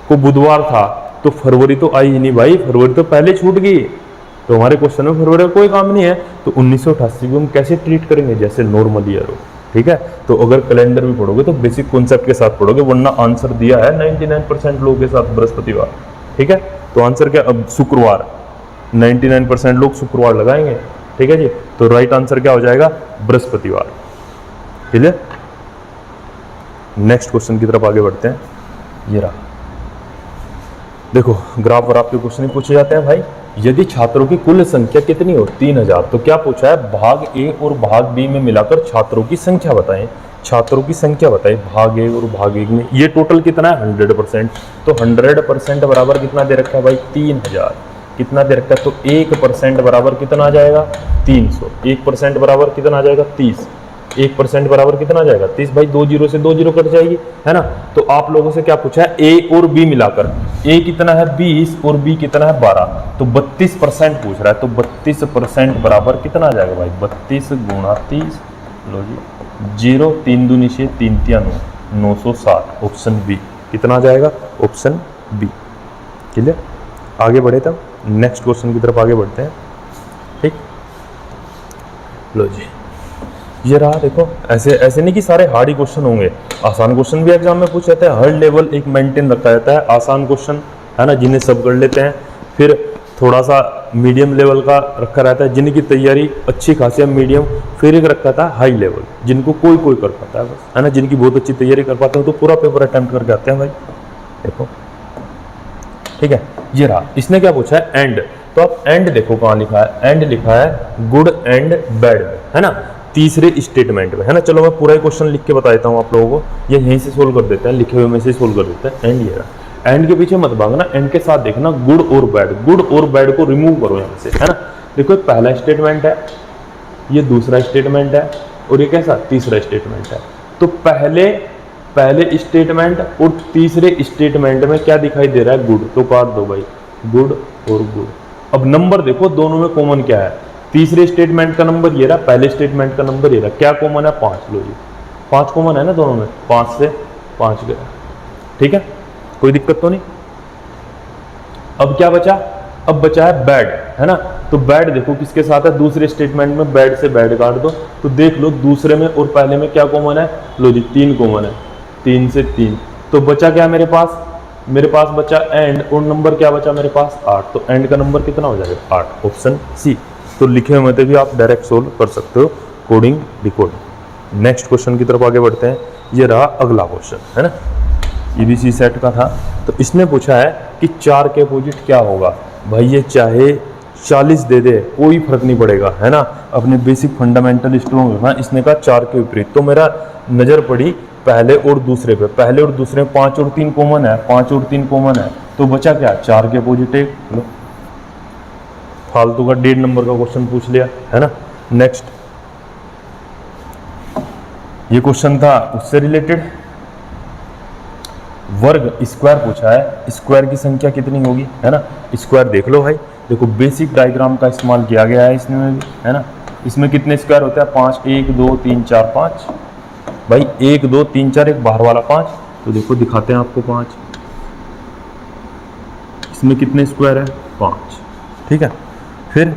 को बुधवार था, तो फरवरी तो आई ही नहीं भाई, फरवरी तो पहले छूट गई। तो हमारे क्वेश्चन में फरवरी का कोई काम नहीं है। तो 1988 को हम कैसे ट्रीट करेंगे, जैसे नॉर्मल ईयर हो। ठीक है, तो अगर कैलेंडर भी पढ़ोगे तो बेसिक कॉन्सेप्ट के साथ पढ़ोगे, वरना आंसर दिया है 99% लोगों के साथ बृहस्पतिवार। ठीक है, तो आंसर क्या, अब शुक्रवार, 99% लोग शुक्रवार लगाएंगे। ठीक है जी, तो राइट आंसर क्या हो जाएगा, बृहस्पतिवार। क्लियर। नेक्स्ट क्वेश्चन की तरफ आगे बढ़ते हैं। ये रहा, देखो ग्राफ पर आपके क्वेश्चन पूछे जाते हैं भाई, यदि छात्रों की कुल संख्या कितनी हो, 3000। तो क्या पूछा है, भाग ए और भाग बी में मिलाकर छात्रों की संख्या बताएं। छात्रों की संख्या बताएं भाग ए और भाग ए में, ये टोटल कितना है 100%। तो 100% बराबर कितना दे रखा है भाई, 3000। कितना दे रखा है, तो 1% बराबर कितना आ जाएगा, 300। 1% बराबर कितना आ जाएगा, 30। 1% बराबर कितना आ जाएगा, 30। भाई 2 जीरो से 2 जीरो कट जाएगी, है ना। तो आप लोगों से क्या पूछा है, ए और बी मिलाकर, ए कितना है 20 और बी कितना है 12, तो 32% पूछ रहा है। तो 32% बराबर कितना आ जाएगा भाई, 32 गुणा 30, लो जी 0, 3 दूनी 6, 3 तिया 9, 960। ऑप्शन बी कितना आ जाएगा, ऑप्शन बी। क्लियर। आगे बढ़े तब नेक्स्ट क्वेश्चन की तरफ आगे बढ़ते हैं। ठीक, लो जी ये रहा, देखो ऐसे ऐसे नहीं कि सारे हार्ड ही क्वेश्चन होंगे, आसान क्वेश्चन भी एग्जाम में पूछ जाते हैं। हर लेवल एक मेंटेन रखा जाता है, आसान क्वेश्चन है ना जिन्हें सब कर लेते हैं, फिर थोड़ा सा मीडियम लेवल का रखा रहता है जिनकी तैयारी अच्छी खासी है मीडियम, फिर एक रखा था हाई लेवल जिनको कोई कोई कर पाता है बस, है ना, जिनकी बहुत अच्छी तैयारी कर पाते हैं तो पूरा पेपर अटेम्प्ट करके आते हैं भाई। देखो ठीक है, ये रहा, इसने क्या पूछा है, एंड। तो आप एंड देखो कहाँ लिखा है, एंड लिखा है गुड एंड बैड में, है ना, तीसरे स्टेटमेंट में, है ना। चलो मैं पूरा ही क्वेश्चन लिख के बता देता हूँ आप लोगों को, ये यहीं से सोल्व कर देते हैं, लिखे हुए में से सोल्व कर देते हैं। एंड ये रहा, एंड के पीछे मत भागना, एंड के साथ देखना गुड और बैड, गुड और बैड को रिमूव करो यहाँ से, है ना। देखो पहला स्टेटमेंट है, ये दूसरा स्टेटमेंट है, और ये कैसा तीसरा स्टेटमेंट है। तो पहले स्टेटमेंट और तीसरे स्टेटमेंट में क्या दिखाई दे रहा है, गुड, तो काट दो भाई, गुड और गुड। अब नंबर देखो दोनों में कॉमन क्या है, तीसरे स्टेटमेंट का नंबर ये रहा, पहले स्टेटमेंट का नंबर ये रहा, क्या कॉमन है, 5। लो जी 5 कॉमन है ना दोनों में, 5 से 5 गया। ठीक है, कोई दिक्कत तो नहीं। अब क्या बचा, अब बचा है बैड, है ना। तो बैड देखो किसके साथ है, दूसरे स्टेटमेंट में बैड से बैड काट दो, तो देख लो दूसरे में और पहले में क्या कॉमन है, लो जी 3 कॉमन है, 3 से 3। तो बचा क्या मेरे पास बचा एंड, और नंबर क्या बचा मेरे पास 8। तो एंड का नंबर कितना हो जाएगा 8, ऑप्शन सी। तो लिखे हुए में भी आप डायरेक्ट सोल्व कर सकते हो, कोडिंग डिकोडिंग। नेक्स्ट क्वेश्चन की तरफ आगे बढ़ते हैं। ये रहा अगला क्वेश्चन, है ना, ये भी सी सेट का था। तो इसने पूछा है कि 4 के अपोजिट क्या होगा। भाई ये चाहे 40 दे दे कोई फर्क नहीं पड़ेगा, है ना, अपने बेसिक फंडामेंटल स्ट्रॉन्ग रखना। इसने कहा 4 के विपरीत, तो मेरा नजर पड़ी पहले और दूसरे पे, पहले और दूसरे में 5 और 3 कॉमन है, 5 और 3 कॉमन है, तो बचा क्या 4 के अपोजिट 1। लो फालतू का 1.5 नंबर का क्वेश्चन पूछ लिया, है ना। नेक्स्ट ये क्वेश्चन था उससे रिलेटेड, वर्ग स्क्वायर पूछा है, स्क्वायर की संख्या कितनी होगी, है ना। स्क्वायर देख लो भाई, देखो बेसिक डायग्राम का इस्तेमाल किया गया है इसमें भी, है ना। इसमें कितने स्क्वायर होते हैं 5, 1 2 3 4 5। भाई 1 2 3 4, एक बाहर वाला 5, तो देखो दिखाते हैं आपको 5। इसमें कितने स्क्वायर है 5, ठीक है। फिर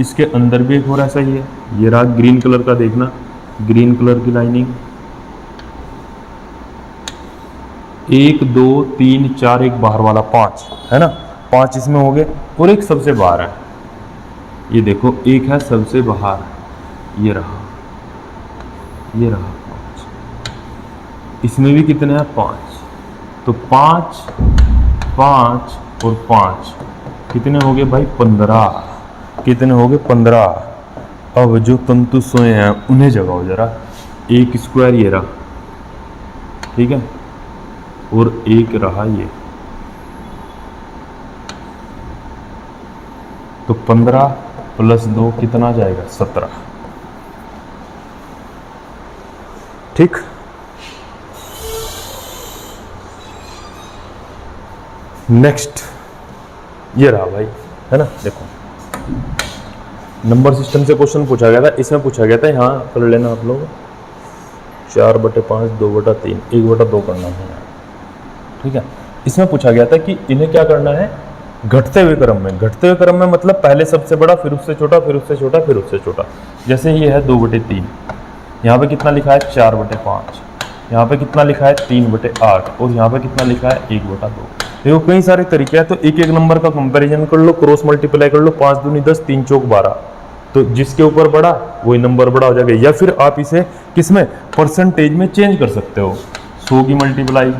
इसके अंदर भी एक और ऐसा ही है, ये रहा ग्रीन कलर का, देखना ग्रीन कलर की लाइनिंग, 1 2 3 4, एक बाहर वाला 5, है ना। 5 इसमें हो गए, और एक सबसे बाहर है, ये देखो एक है सबसे बाहर, ये रहा 5। इसमें भी कितने हैं 5, तो 5 5 और 5 कितने हो गए भाई 15। कितने हो गए 15। अब जो तंतु सोए हैं उन्हें जगाओ जरा, एक स्क्वायर ये रहा, ठीक है, और एक रहा ये, तो 15 + 2 कितना जाएगा 17। ठीक, नेक्स्ट ये रहा भाई, है ना। देखो नंबर सिस्टम से क्वेश्चन पूछा गया था, इसमें पूछा गया था, यहाँ कर लेना आप लोग 4/5 2/3 1/2 करना है, ठीक है। इसमें पूछा गया था कि इन्हें क्या करना है, घटते हुए क्रम में। घटते हुए क्रम में मतलब पहले सबसे बड़ा, फिर उससे छोटा, फिर उससे छोटा, फिर उससे छोटा। जैसे ये है 2/3, यहाँ पे कितना लिखा है 4/5, यहाँ पे कितना लिखा है 3/8 और यहाँ पे कितना लिखा है 1/2। देखो कई सारे तरीके हैं, तो एक एक नंबर का कंपैरिजन कर लो, क्रॉस मल्टीप्लाई कर लो, 5 दूनी 10 3 चौक 12, तो जिसके ऊपर बड़ा वही नंबर बड़ा हो जाएगा। या फिर आप इसे किसमें परसेंटेज में चेंज कर सकते हो, 100 की मल्टीप्लाई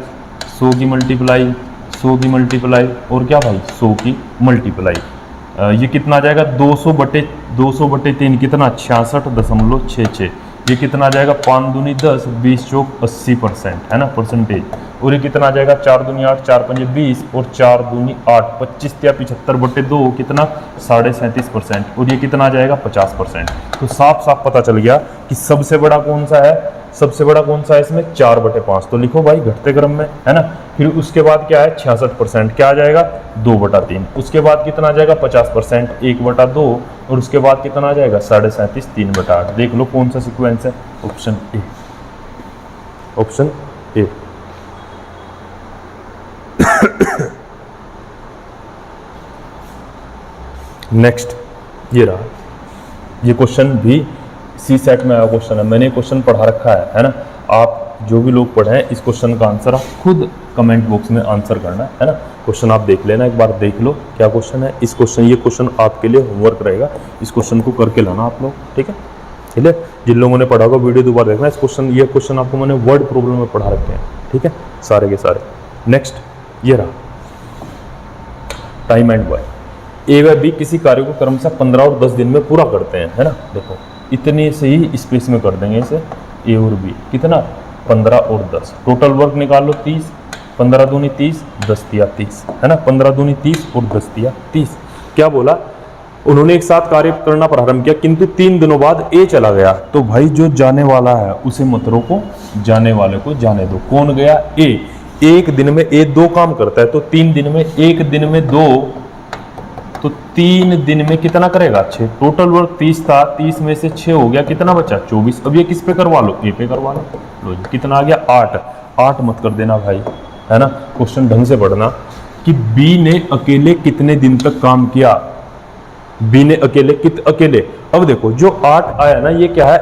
100 की मल्टीप्लाई 100 की मल्टीप्लाई और क्या भाई 100 की मल्टीप्लाई। ये कितना आ जाएगा 200/3 कितना 66.66। ये कितना आ जाएगा 5 दूनी 10 20 चौक 80%, है ना परसेंटेज। और ये कितना आ जाएगा 4 दूनी 8 4 5 20 और 4 दूनी 8 25 या 75/2 कितना 37.5%। और ये कितना आ जाएगा 50%। तो साफ साफ पता चल गया कि सबसे बड़ा कौन सा है, सबसे बड़ा कौन सा है इसमें 4/5। तो लिखो भाई घटते क्रम में, है ना। फिर उसके बाद क्या है 66%, क्या आ जाएगा 2/3। उसके बाद कितना आ जाएगा 50% 1/2 और उसके बाद कितना आ जाएगा 37.5 3/8। देख लो कौन सा सीक्वेंस है, option A, option A. Next ये रहा, ये क्वेश्चन भी सी सेट में आया क्वेश्चन है, मैंने क्वेश्चन पढ़ा रखा है ना। आप जो भी लोग पढ़े हैं इस क्वेश्चन का आंसर आप खुद कमेंट बॉक्स में आंसर करना है ना। क्वेश्चन आप देख लेना, एक बार देख लो क्या क्वेश्चन है। इस क्वेश्चन, ये क्वेश्चन आपके लिए होमवर्क रहेगा, इस क्वेश्चन को करके लाना आप लोग, ठीक है। ठीक है, जिन लोगों ने पढ़ा होगा वीडियो दोबारा देखना। इस क्वेश्चन, ये क्वेश्चन आपको मैंने वर्ड प्रॉब्लम में पढ़ा रखे हैं, ठीक है, सारे के सारे। नेक्स्ट ये रहा टाइम एंड बॉय। ए व बी किसी कार्य को क्रमशः 15 और 10 दिन में पूरा करते हैं, है ना। देखो इतने से ही स्पेस में कर देंगे इसे, ए और बी कितना 15 और 10। टोटल वर्क निकाल लो 30, 15 दूनी 30 10 तिया 30, है ना। 15 दूनी 30 और 10 तिया 30। क्या बोला, उन्होंने एक साथ कार्य करना प्रारंभ किया किंतु 3 दिनों बाद ए चला गया। तो भाई जो जाने वाला है उसे मत रोको, जाने वाले को जाने दो। कौन गया, ए। एक दिन में ए 2 काम करता है, तो 3 दिन में, एक दिन में 2, तो 3 दिन में कितना करेगा 6। टोटल वर्क 30 था, 30 में से 6 हो गया, कितना बचा 24। अब ये किस पे करवा लो, ए पे करवा लो। कितना आ गया 8। 8 मत कर देना भाई, है ना। क्वेश्चन ढंग से पढ़ना कि बी ने अकेले कितने दिन तक काम किया। बी ने अकेले। अब देखो जो 8 आया ना, ये क्या है,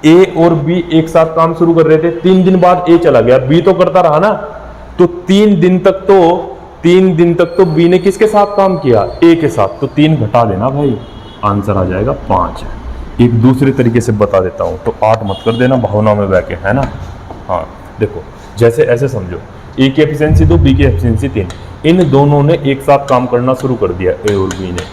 ए और बी एक साथ काम शुरू कर रहे थे, 3 दिन बाद ए चला गया, बी तो करता रहा ना। तो 3 दिन तक तो बी ने किसके साथ काम किया, ए के साथ। तो 3 घटा देना भाई, आंसर आ जाएगा 5। एक दूसरे तरीके से बता देता हूं, तो 8 मत कर देना भावना में बह के, है ना। हाँ देखो, जैसे ऐसे समझो, ए की एफिशिएंसी 2, बी की एफिशिएंसी 3। इन दोनों ने एक साथ काम करना शुरू कर दिया, ए और बी ने,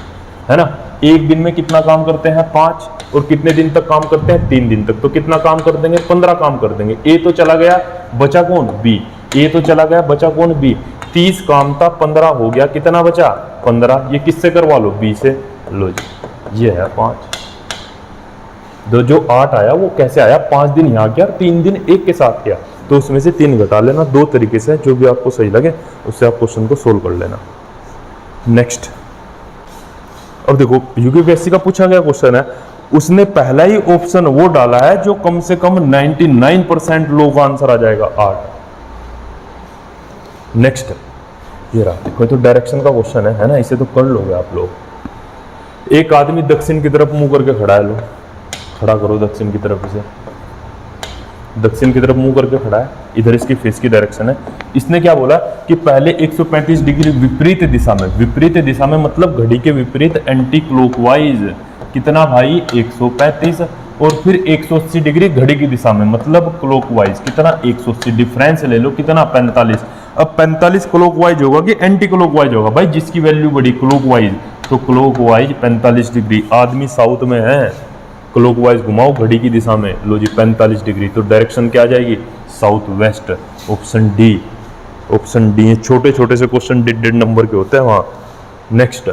है ना। एक दिन में कितना काम करते हैं 5, और कितने दिन तक काम करते हैं 3 दिन तक। तो कितना काम कर देंगे 15 काम कर देंगे। ए तो चला गया, बचा कौन, बी। ए तो चला गया, बचा कौन, बी। 30 काम था, 15 हो गया, कितना बचा 15। ये किससे करवा लो, बी से। लो जी, ये है 5। जो 8 आया वो कैसे आया, 5 दिन यहाँ किया, 3 दिन एक के साथ किया, तो उसमें से 3 घटा लेना। 2 तरीके से जो भी आपको सही लगे उससे आप क्वेश्चन को सोल्व कर लेना। नेक्स्ट, अब देखो यूपीएससी का पूछा गया क्वेश्चन है, उसने पहला ही ऑप्शन वो डाला है जो कम से कम 99% लोगों का आंसर आ जाएगा 8। नेक्स्ट ये रहा, देखो तो डायरेक्शन का क्वेश्चन है ना, इसे तो कर लोगे आप लोग। एक आदमी दक्षिण की तरफ मुंह करके खड़ा है, लो खड़ा करो दक्षिण की तरफ, इसे दक्षिण की तरफ मुंह करके खड़ा है, इधर इसकी फेस की डायरेक्शन है। इसने क्या बोला कि पहले 135 डिग्री विपरीत दिशा में मतलब घड़ी के विपरीत एंटी क्लॉकवाइज, कितना भाई 135, और फिर 180 डिग्री घड़ी की दिशा में मतलब क्लॉकवाइज, कितना 180। डिफरेंस ले लो कितना 45। अब 45 क्लॉकवाइज होगा कि एंटी क्लॉकवाइज होगा भाई, जिसकी वैल्यू बड़ी क्लॉकवाइज, तो क्लॉकवाइज 45 डिग्री। आदमी साउथ में है, क्लॉकवाइज घुमाओ घड़ी की दिशा में, लो जी 45 डिग्री। तो डायरेक्शन क्या आ जाएगी, south west. Option D, option D. छोटे छोटे से क्वेश्चन 1.5 नंबर के होते हैं वहां। नेक्स्ट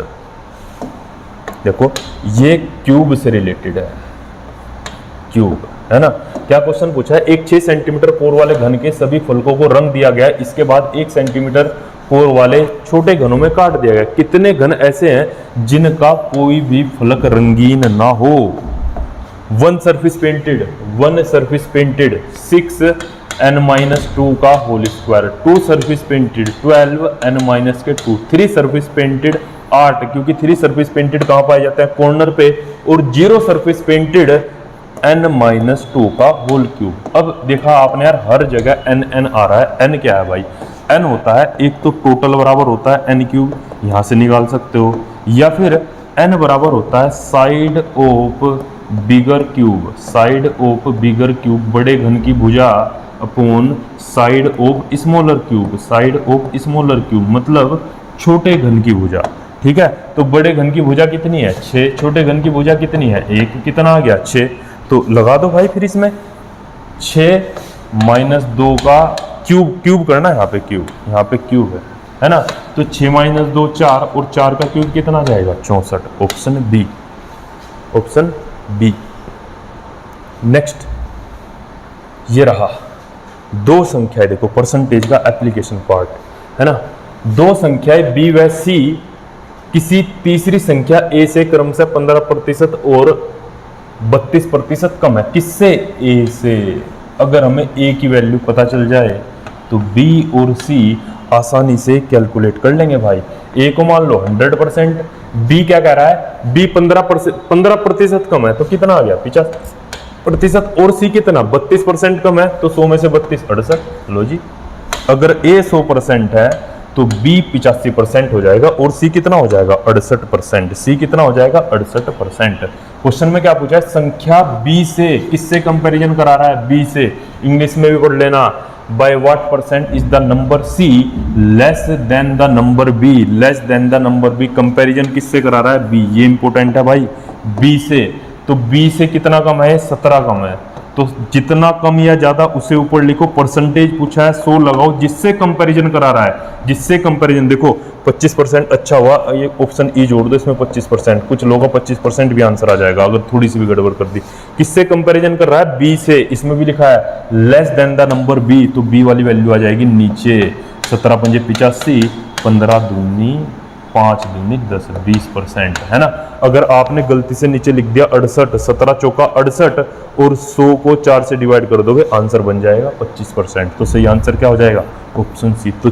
देखो ये क्यूब से रिलेटेड है, क्यूब है ना। क्या क्वेश्चन पूछा है, एक 6 सेंटीमीटर कोर वाले घन के सभी फलकों को रंग दिया गया है, इसके बाद 1 सेंटीमीटर कोर वाले छोटे घनों में काट दिया गया। कितने घन ऐसे हैं जिनका कोई भी फलक रंगीन ना हो? 1 surface painted, 1 surface painted 6n-2 का whole square, 2 surface painted 12n-2, 3 surface painted 8, क्योंकि 3 सरफेस पेंटेड कहां पाया जाता है? कॉर्नर पे, और 0 सरफेस पेंटेड n-2 का होल क्यूब। अब देखा आपने यार, हर जगह n आ रहा है। n क्या है भाई? n होता है, एक तो टोटल बराबर होता है n क्यूब, यहां से निकाल सकते हो, या फिर n बराबर होता है side of bigger cube, side of bigger cube, बड़े घन की भुजा upon side of smaller cube, side of smaller cube मतलब छोटे घन की भुजा। ठीक है, तो बड़े घन की भुजा कितनी है? 6, छोटे घन की भुजा कितनी है? 1, कितना आ गया? 6। तो लगा दो भाई फिर इसमें 6 - 2 का क्यूब, क्यूब करना है यहाँ पे, क्यूब, यहाँ पे क्यूब है ना। तो 6 - 2 4, और 4 का क्यूब कितना जाएगा? 64। Option B, option B. Next ये रहा दो संख्याएं, देखो परसेंटेज का एप्लीकेशन पार्ट है ना। दो संख्याएं बी व सी किसी तीसरी संख्या ए से क्रमशः 15% और 32% कम है। किससे? ए से। अगर हमें ए की वैल्यू पता चल जाए तो बी और सी आसानी से कैलकुलेट कर लेंगे भाई। ए को मान लो 100%, बी क्या कह रहा है? बी 15% कम है, तो कितना आ गया? 50%, और सी कितना? 32% कम है, तो 100 में से 32 68। लो जी, अगर ए 100% है तो बी 85% हो जाएगा, और सी कितना हो जाएगा? 68%। सी कितना हो जाएगा? 68%। क्वेश्चन में क्या पूछा है? संख्या बी से किससे कंपैरिजन करा रहा है? बी से। इंग्लिश में भी पढ़ लेना, by what percent is the number C less than the number B, less than the number B. Comparison किससे करा रहा है? बी। ये इंपॉर्टेंट है भाई, बी से। तो बी से कितना कम है? 17 कम है। तो जितना कम या ज्यादा उसे ऊपर लिखो। परसेंटेज पूछा है 100 लगाओ, जिससे कंपैरिजन करा रहा है, जिससे कंपैरिजन। देखो 25% अच्छा हुआ, ये ऑप्शन ई जोड़ दो इसमें 25%, कुछ लोगों का 25% भी आंसर आ जाएगा अगर थोड़ी सी भी गड़बड़ कर दी। किससे कंपैरिजन कर रहा है? बी से। इसमें भी लिखा है less than the number B, तो बी वाली वैल्यू आ जाएगी नीचे। 17 × 5 = 85, 15 × 2 = 5 × 10, 20% है ना। अगर आपने गलती से नीचे लिख दिया 68, 17 चौका 68, और 100 को 4 से डिवाइड कर दोगे, आंसर बन जाएगा 25%। तो सही आंसर क्या हो जाएगा? Option C. तो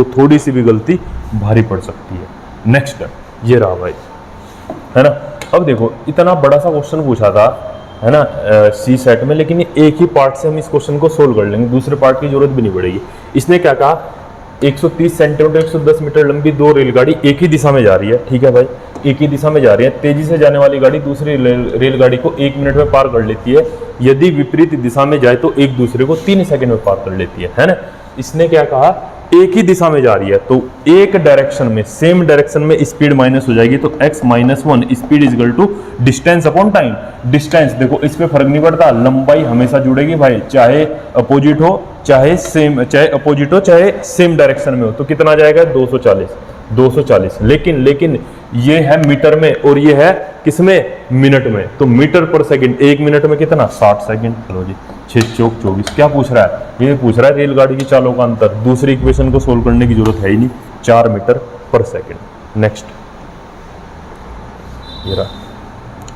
थोड़ी सी भी गलती भारी पड़ सकती है। नेक्स्ट ये रहा भाई, है ना। अब देखो इतना बड़ा सा क्वेश्चन पूछा था, है ना, सी सेट में, लेकिन एक ही पार्ट से हम इस क्वेश्चन को सोल्व कर लेंगे, दूसरे पार्ट की जरूरत भी नहीं पड़ेगी। इसने क्या कहा? 130 सेंटीमीटर 110 मीटर लंबी दो रेलगाड़ी एक ही दिशा में जा रही है। ठीक है भाई, एक ही दिशा में जा रही है। तेजी से जाने वाली गाड़ी दूसरी रेलगाड़ी को 1 मिनट में पार कर लेती है। यदि विपरीत दिशा में जाए तो एक दूसरे को 3 सेकंड में पार कर लेती है ना। इसने क्या कहा? एक ही दिशा में जा रही है, तो एक डायरेक्शन में, सेम डायरेक्शन में स्पीड माइनस हो जाएगी, तो x - 1 speed is equal to distance upon time. Distance देखो इस पे फर्क नहीं पड़ता, लंबाई हमेशा जुड़ेगी भाई, चाहे अपोजिट हो चाहे सेम, चाहे अपोजिट हो चाहे सेम डायरेक्शन में हो। तो कितना आ जाएगा? 240। लेकिन ये है मीटर में और ये है किसमें? मिनट में। तो मीटर पर सेकंड, 1 मिनट में कितना? 60 सेकंड। चलो जी, 6 चौक 24। क्या पूछ रहा है? ये पूछ रहा है रेलगाड़ी की चालों का अंतर। दूसरी इक्वेशन को सोल्व करने की जरूरत है ही नहीं, 4 मीटर पर सेकंड। नेक्स्ट ये रहा।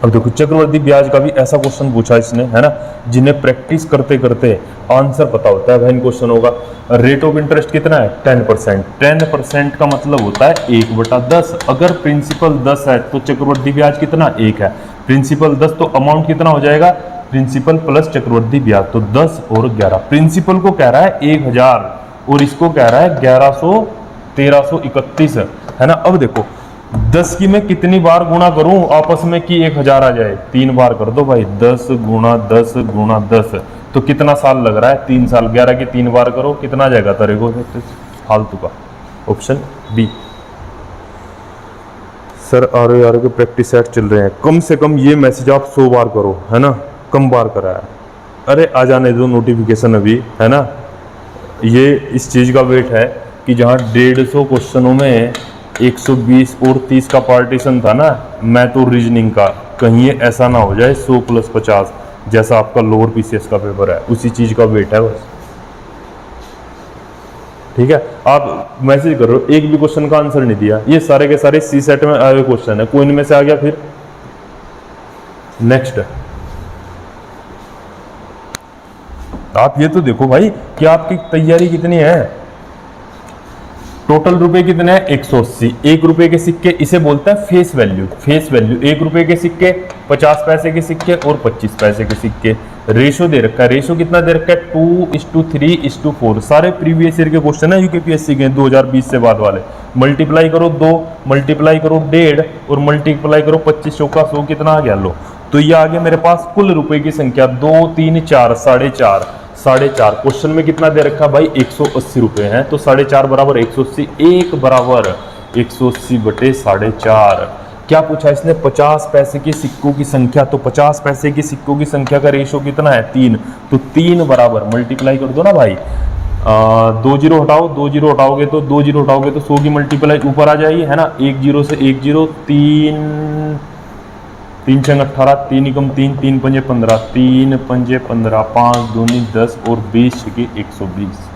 अब देखो चक्रवर्ती ब्याज का भी ऐसा क्वेश्चन पूछा इसने, है ना, जिन्हें प्रैक्टिस करते करते आंसर पता होता है। वह क्वेश्चन होगा रेट ऑफ इंटरेस्ट कितना है? 10%। 10% का मतलब होता है 1/10। अगर प्रिंसिपल 10 है तो चक्रवर्ती ब्याज कितना? 1 है। प्रिंसिपल 10 तो अमाउंट कितना हो जाएगा? प्रिंसिपल प्लस चक्रवर्ती ब्याज, तो 10 और 11। प्रिंसिपल को कह रहा है 1000 और इसको कह रहा है 1331, है ना। अब देखो 10 की मैं कितनी बार गुणा करूं आपस में कि 1000 आ जाए? 3 बार कर दो भाई, 10 × 10 × 10। तो कितना साल लग रहा है? 3 साल। 11 की 3 बार करो, कितना आ जाएगा? तेरे को फालतू का। Option B. Sir R K practice set चल रहे हैं, कम से कम ये मैसेज आप 100 बार करो, है ना। कम बार करा है, अरे आ जाने दो नोटिफिकेशन अभी, है ना। ये इस चीज़ का वेट है कि जहाँ 150 क्वेश्चनों में 120 और 30 का पार्टीशन था ना, मैं तो रीजनिंग का, कहीं ये ऐसा ना हो जाए 100 + 50 जैसा आपका लोअर पीसीएस का पेपर है, उसी चीज का वेट है बस। ठीक है, आप मैसेज कर रहे हो, एक भी क्वेश्चन का आंसर नहीं दिया, ये सारे के सारे सी सेट में आए हुए क्वेश्चन है, कोई इनमें से आ गया फिर नेक्स्ट। आप ये तो देखो भाई कि आपकी तैयारी कितनी है। टोटल रुपए कितने हैं 180, 1 रुपए के सिक्के इसे बोलते हैं फेस वैल्यू। फेस वैल्यू 1 रुपए के सिक्के, 50 पैसे के सिक्के और 25 पैसे के सिक्के। रेशो दे रखा है, रेशो कितना दे रखा है 2:3:4। सारे प्रीवियस ईयर के क्वेश्चन है यूकेपीएससी के 2020 से बाद वाले। मल्टीप्लाई करो 2, मल्टीप्लाई करो 1.5 और मल्टीप्लाई करो 25 चौका 100, कितना आ गया लो। तो ये आ गया मेरे पास कुल रुपए की संख्या 2 3 4 4.5 क्वेश्चन में कितना दे रखा भाई 180 रुपए हैं, तो 4.5 बराबर 180, 1 बराबर 180 बटे 4.5। क्या पूछा इसने 50 पैसे के सिक्कों की संख्या, तो 50 पैसे के सिक्कों की संख्या का रेशो कितना है 3, तो 3 बराबर मल्टीप्लाई कर दो ना भाई, 2 जीरो हटाओ, 2 जीरो हटाओगे तो 2 जीरो हटाओगे तो 100 की मल्टीप्लाई ऊपर आ जाएगी है ना, 1 जीरो से 1 जीरो, 3 6 18, 3 एकम 3, 3 पंजे 15, 3 पंजे 15, 5 दूनी 10 और 20 के 120।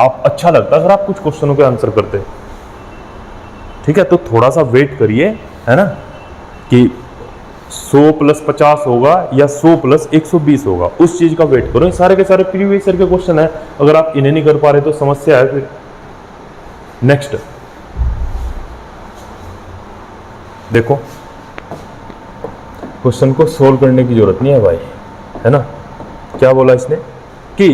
आप अच्छा लगता अगर आप कुछ क्वेश्चनों के आंसर करते। ठीक है, तो थोड़ा सा वेट करिए है ना, कि 100 + 50 होगा या 100 + 120 होगा, उस चीज का वेट करो। सारे के सारे प्रीवियस ईयर के क्वेश्चन है, अगर आप इन्हें नहीं कर पा रहे तो समस्या है फिर। नेक्स्ट देखो, क्वेश्चन को सोल्व करने की जरूरत नहीं है भाई, है ना। क्या बोला इसने कि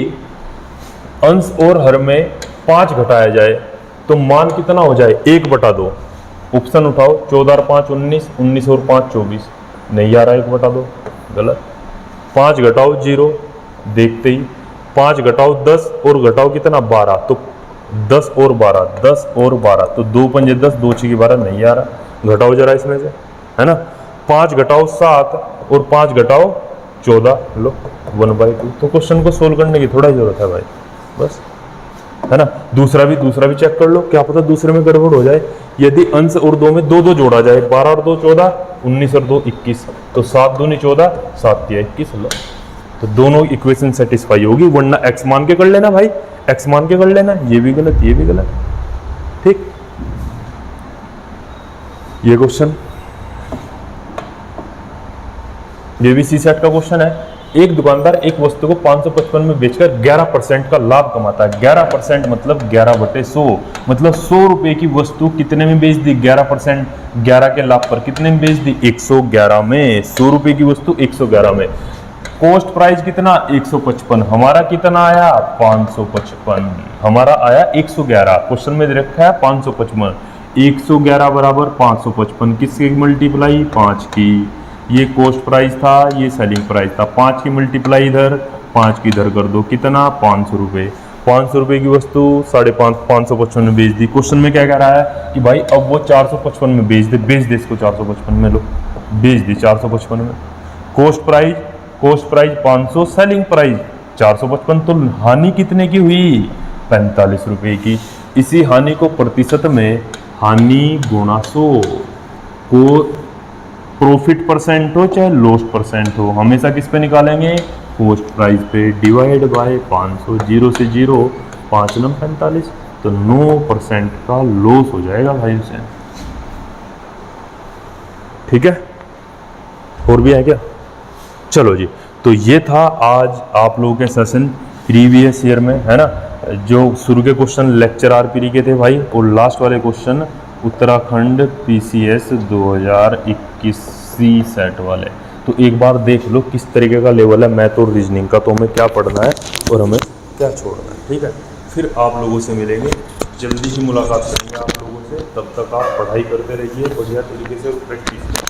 अंश और हर में 5 घटाया जाए तो मान कितना हो जाए 1/2। ऑप्शन उठाओ, 14 और 5 19, 19 और 5 24, नहीं आ रहा 1/2, गलत। 5 घटाओ 0, देखते ही 5 घटाओ 10 और घटाओ कितना 12, तो 10 और 12, 10 और 12, तो 2 पंजे 10, 2 6 12, नहीं आ रहा, घटाओ जरा इसमें से, है ना। 5 घटाओ 7 और 5 घटाओ 14, लो 1/2। तो क्वेश्चन को सोल्व करने की थोड़ा ही जरूरत है भाई, बस, है ना। दूसरा भी चेक कर लो, क्या पता दूसरे में गड़बड़ हो जाए। यदि अंश और 2 में 2 जोड़ा जाए, 12 और 2 14, 19 और 2 21, तो 7 दूनी 14, 7 तिया 21, लो। तो दोनों इक्वेशन सेटिस्फाई होगी, वरना एक्स मान के कर लेना भाई, एक्स मान के कर लेना, ये भी गलत ये भी गलत। ठीक, ये क्वेश्चन, ये भी सी सेट का क्वेश्चन है। एक दुकानदार एक वस्तु को 555 में बेचकर 11% का लाभ कमाता है। 11% मतलब 11/100, मतलब 100 रुपए की वस्तु कितने में बेच दी 11%, 11 के लाभ पर कितने में बेच दी 111 में। 100 रुपए की वस्तु 111 में। कॉस्ट प्राइस कितना 155, हमारा कितना आया 555, हमारा आया 111। क्वेश्चन में रखा है 555, 111 बराबर 555, किसकी मल्टीप्लाई 5 की। ये कॉस्ट प्राइस था, ये सेलिंग प्राइस था, 5 की मल्टीप्लाई इधर, 5 की इधर कर दो, कितना 500 रुपए। 500 रुपए की वस्तु 555 में बेच दी। क्वेश्चन में क्या कह रहा है कि भाई अब वो 455 में बेच दे इसको 455 में, लो बेच दी 455 में। कॉस्ट प्राइस 500, सेलिंग प्राइस 455, तो हानि कितने की हुई 45 रुपए की। इसी हानि को प्रतिशत में हानि गुणा 100 को प्रॉफिट परसेंट हो चाहे लॉस परसेंट हो, हमेशा किस पे निकालेंगे कॉस्ट प्राइस पे, डिवाइड बाय 500, 0 से 0, 5 9 45, तो 9% का लॉस हो जाएगा भाई उसे। ठीक है, और भी है क्या? चलो जी, तो ये था आज आप लोगों के सेशन प्रीवियस ईयर में, है ना। जो शुरू के क्वेश्चन लेक्चर आरपीडी के थे भाई, और लास्ट वाले क्वेश्चन उत्तराखंड पीसीएस 2021 सी सेट वाले। तो एक बार देख लो किस तरीके का लेवल है मैथ और रीजनिंग का, तो हमें क्या पढ़ना है और हमें क्या छोड़ना है। ठीक है, फिर आप लोगों से मिलेंगे, जल्दी ही मुलाकात करेंगे आप लोगों से। तब तक आप पढ़ाई करते रहिए बढ़िया तरीके से और प्रैक्टिस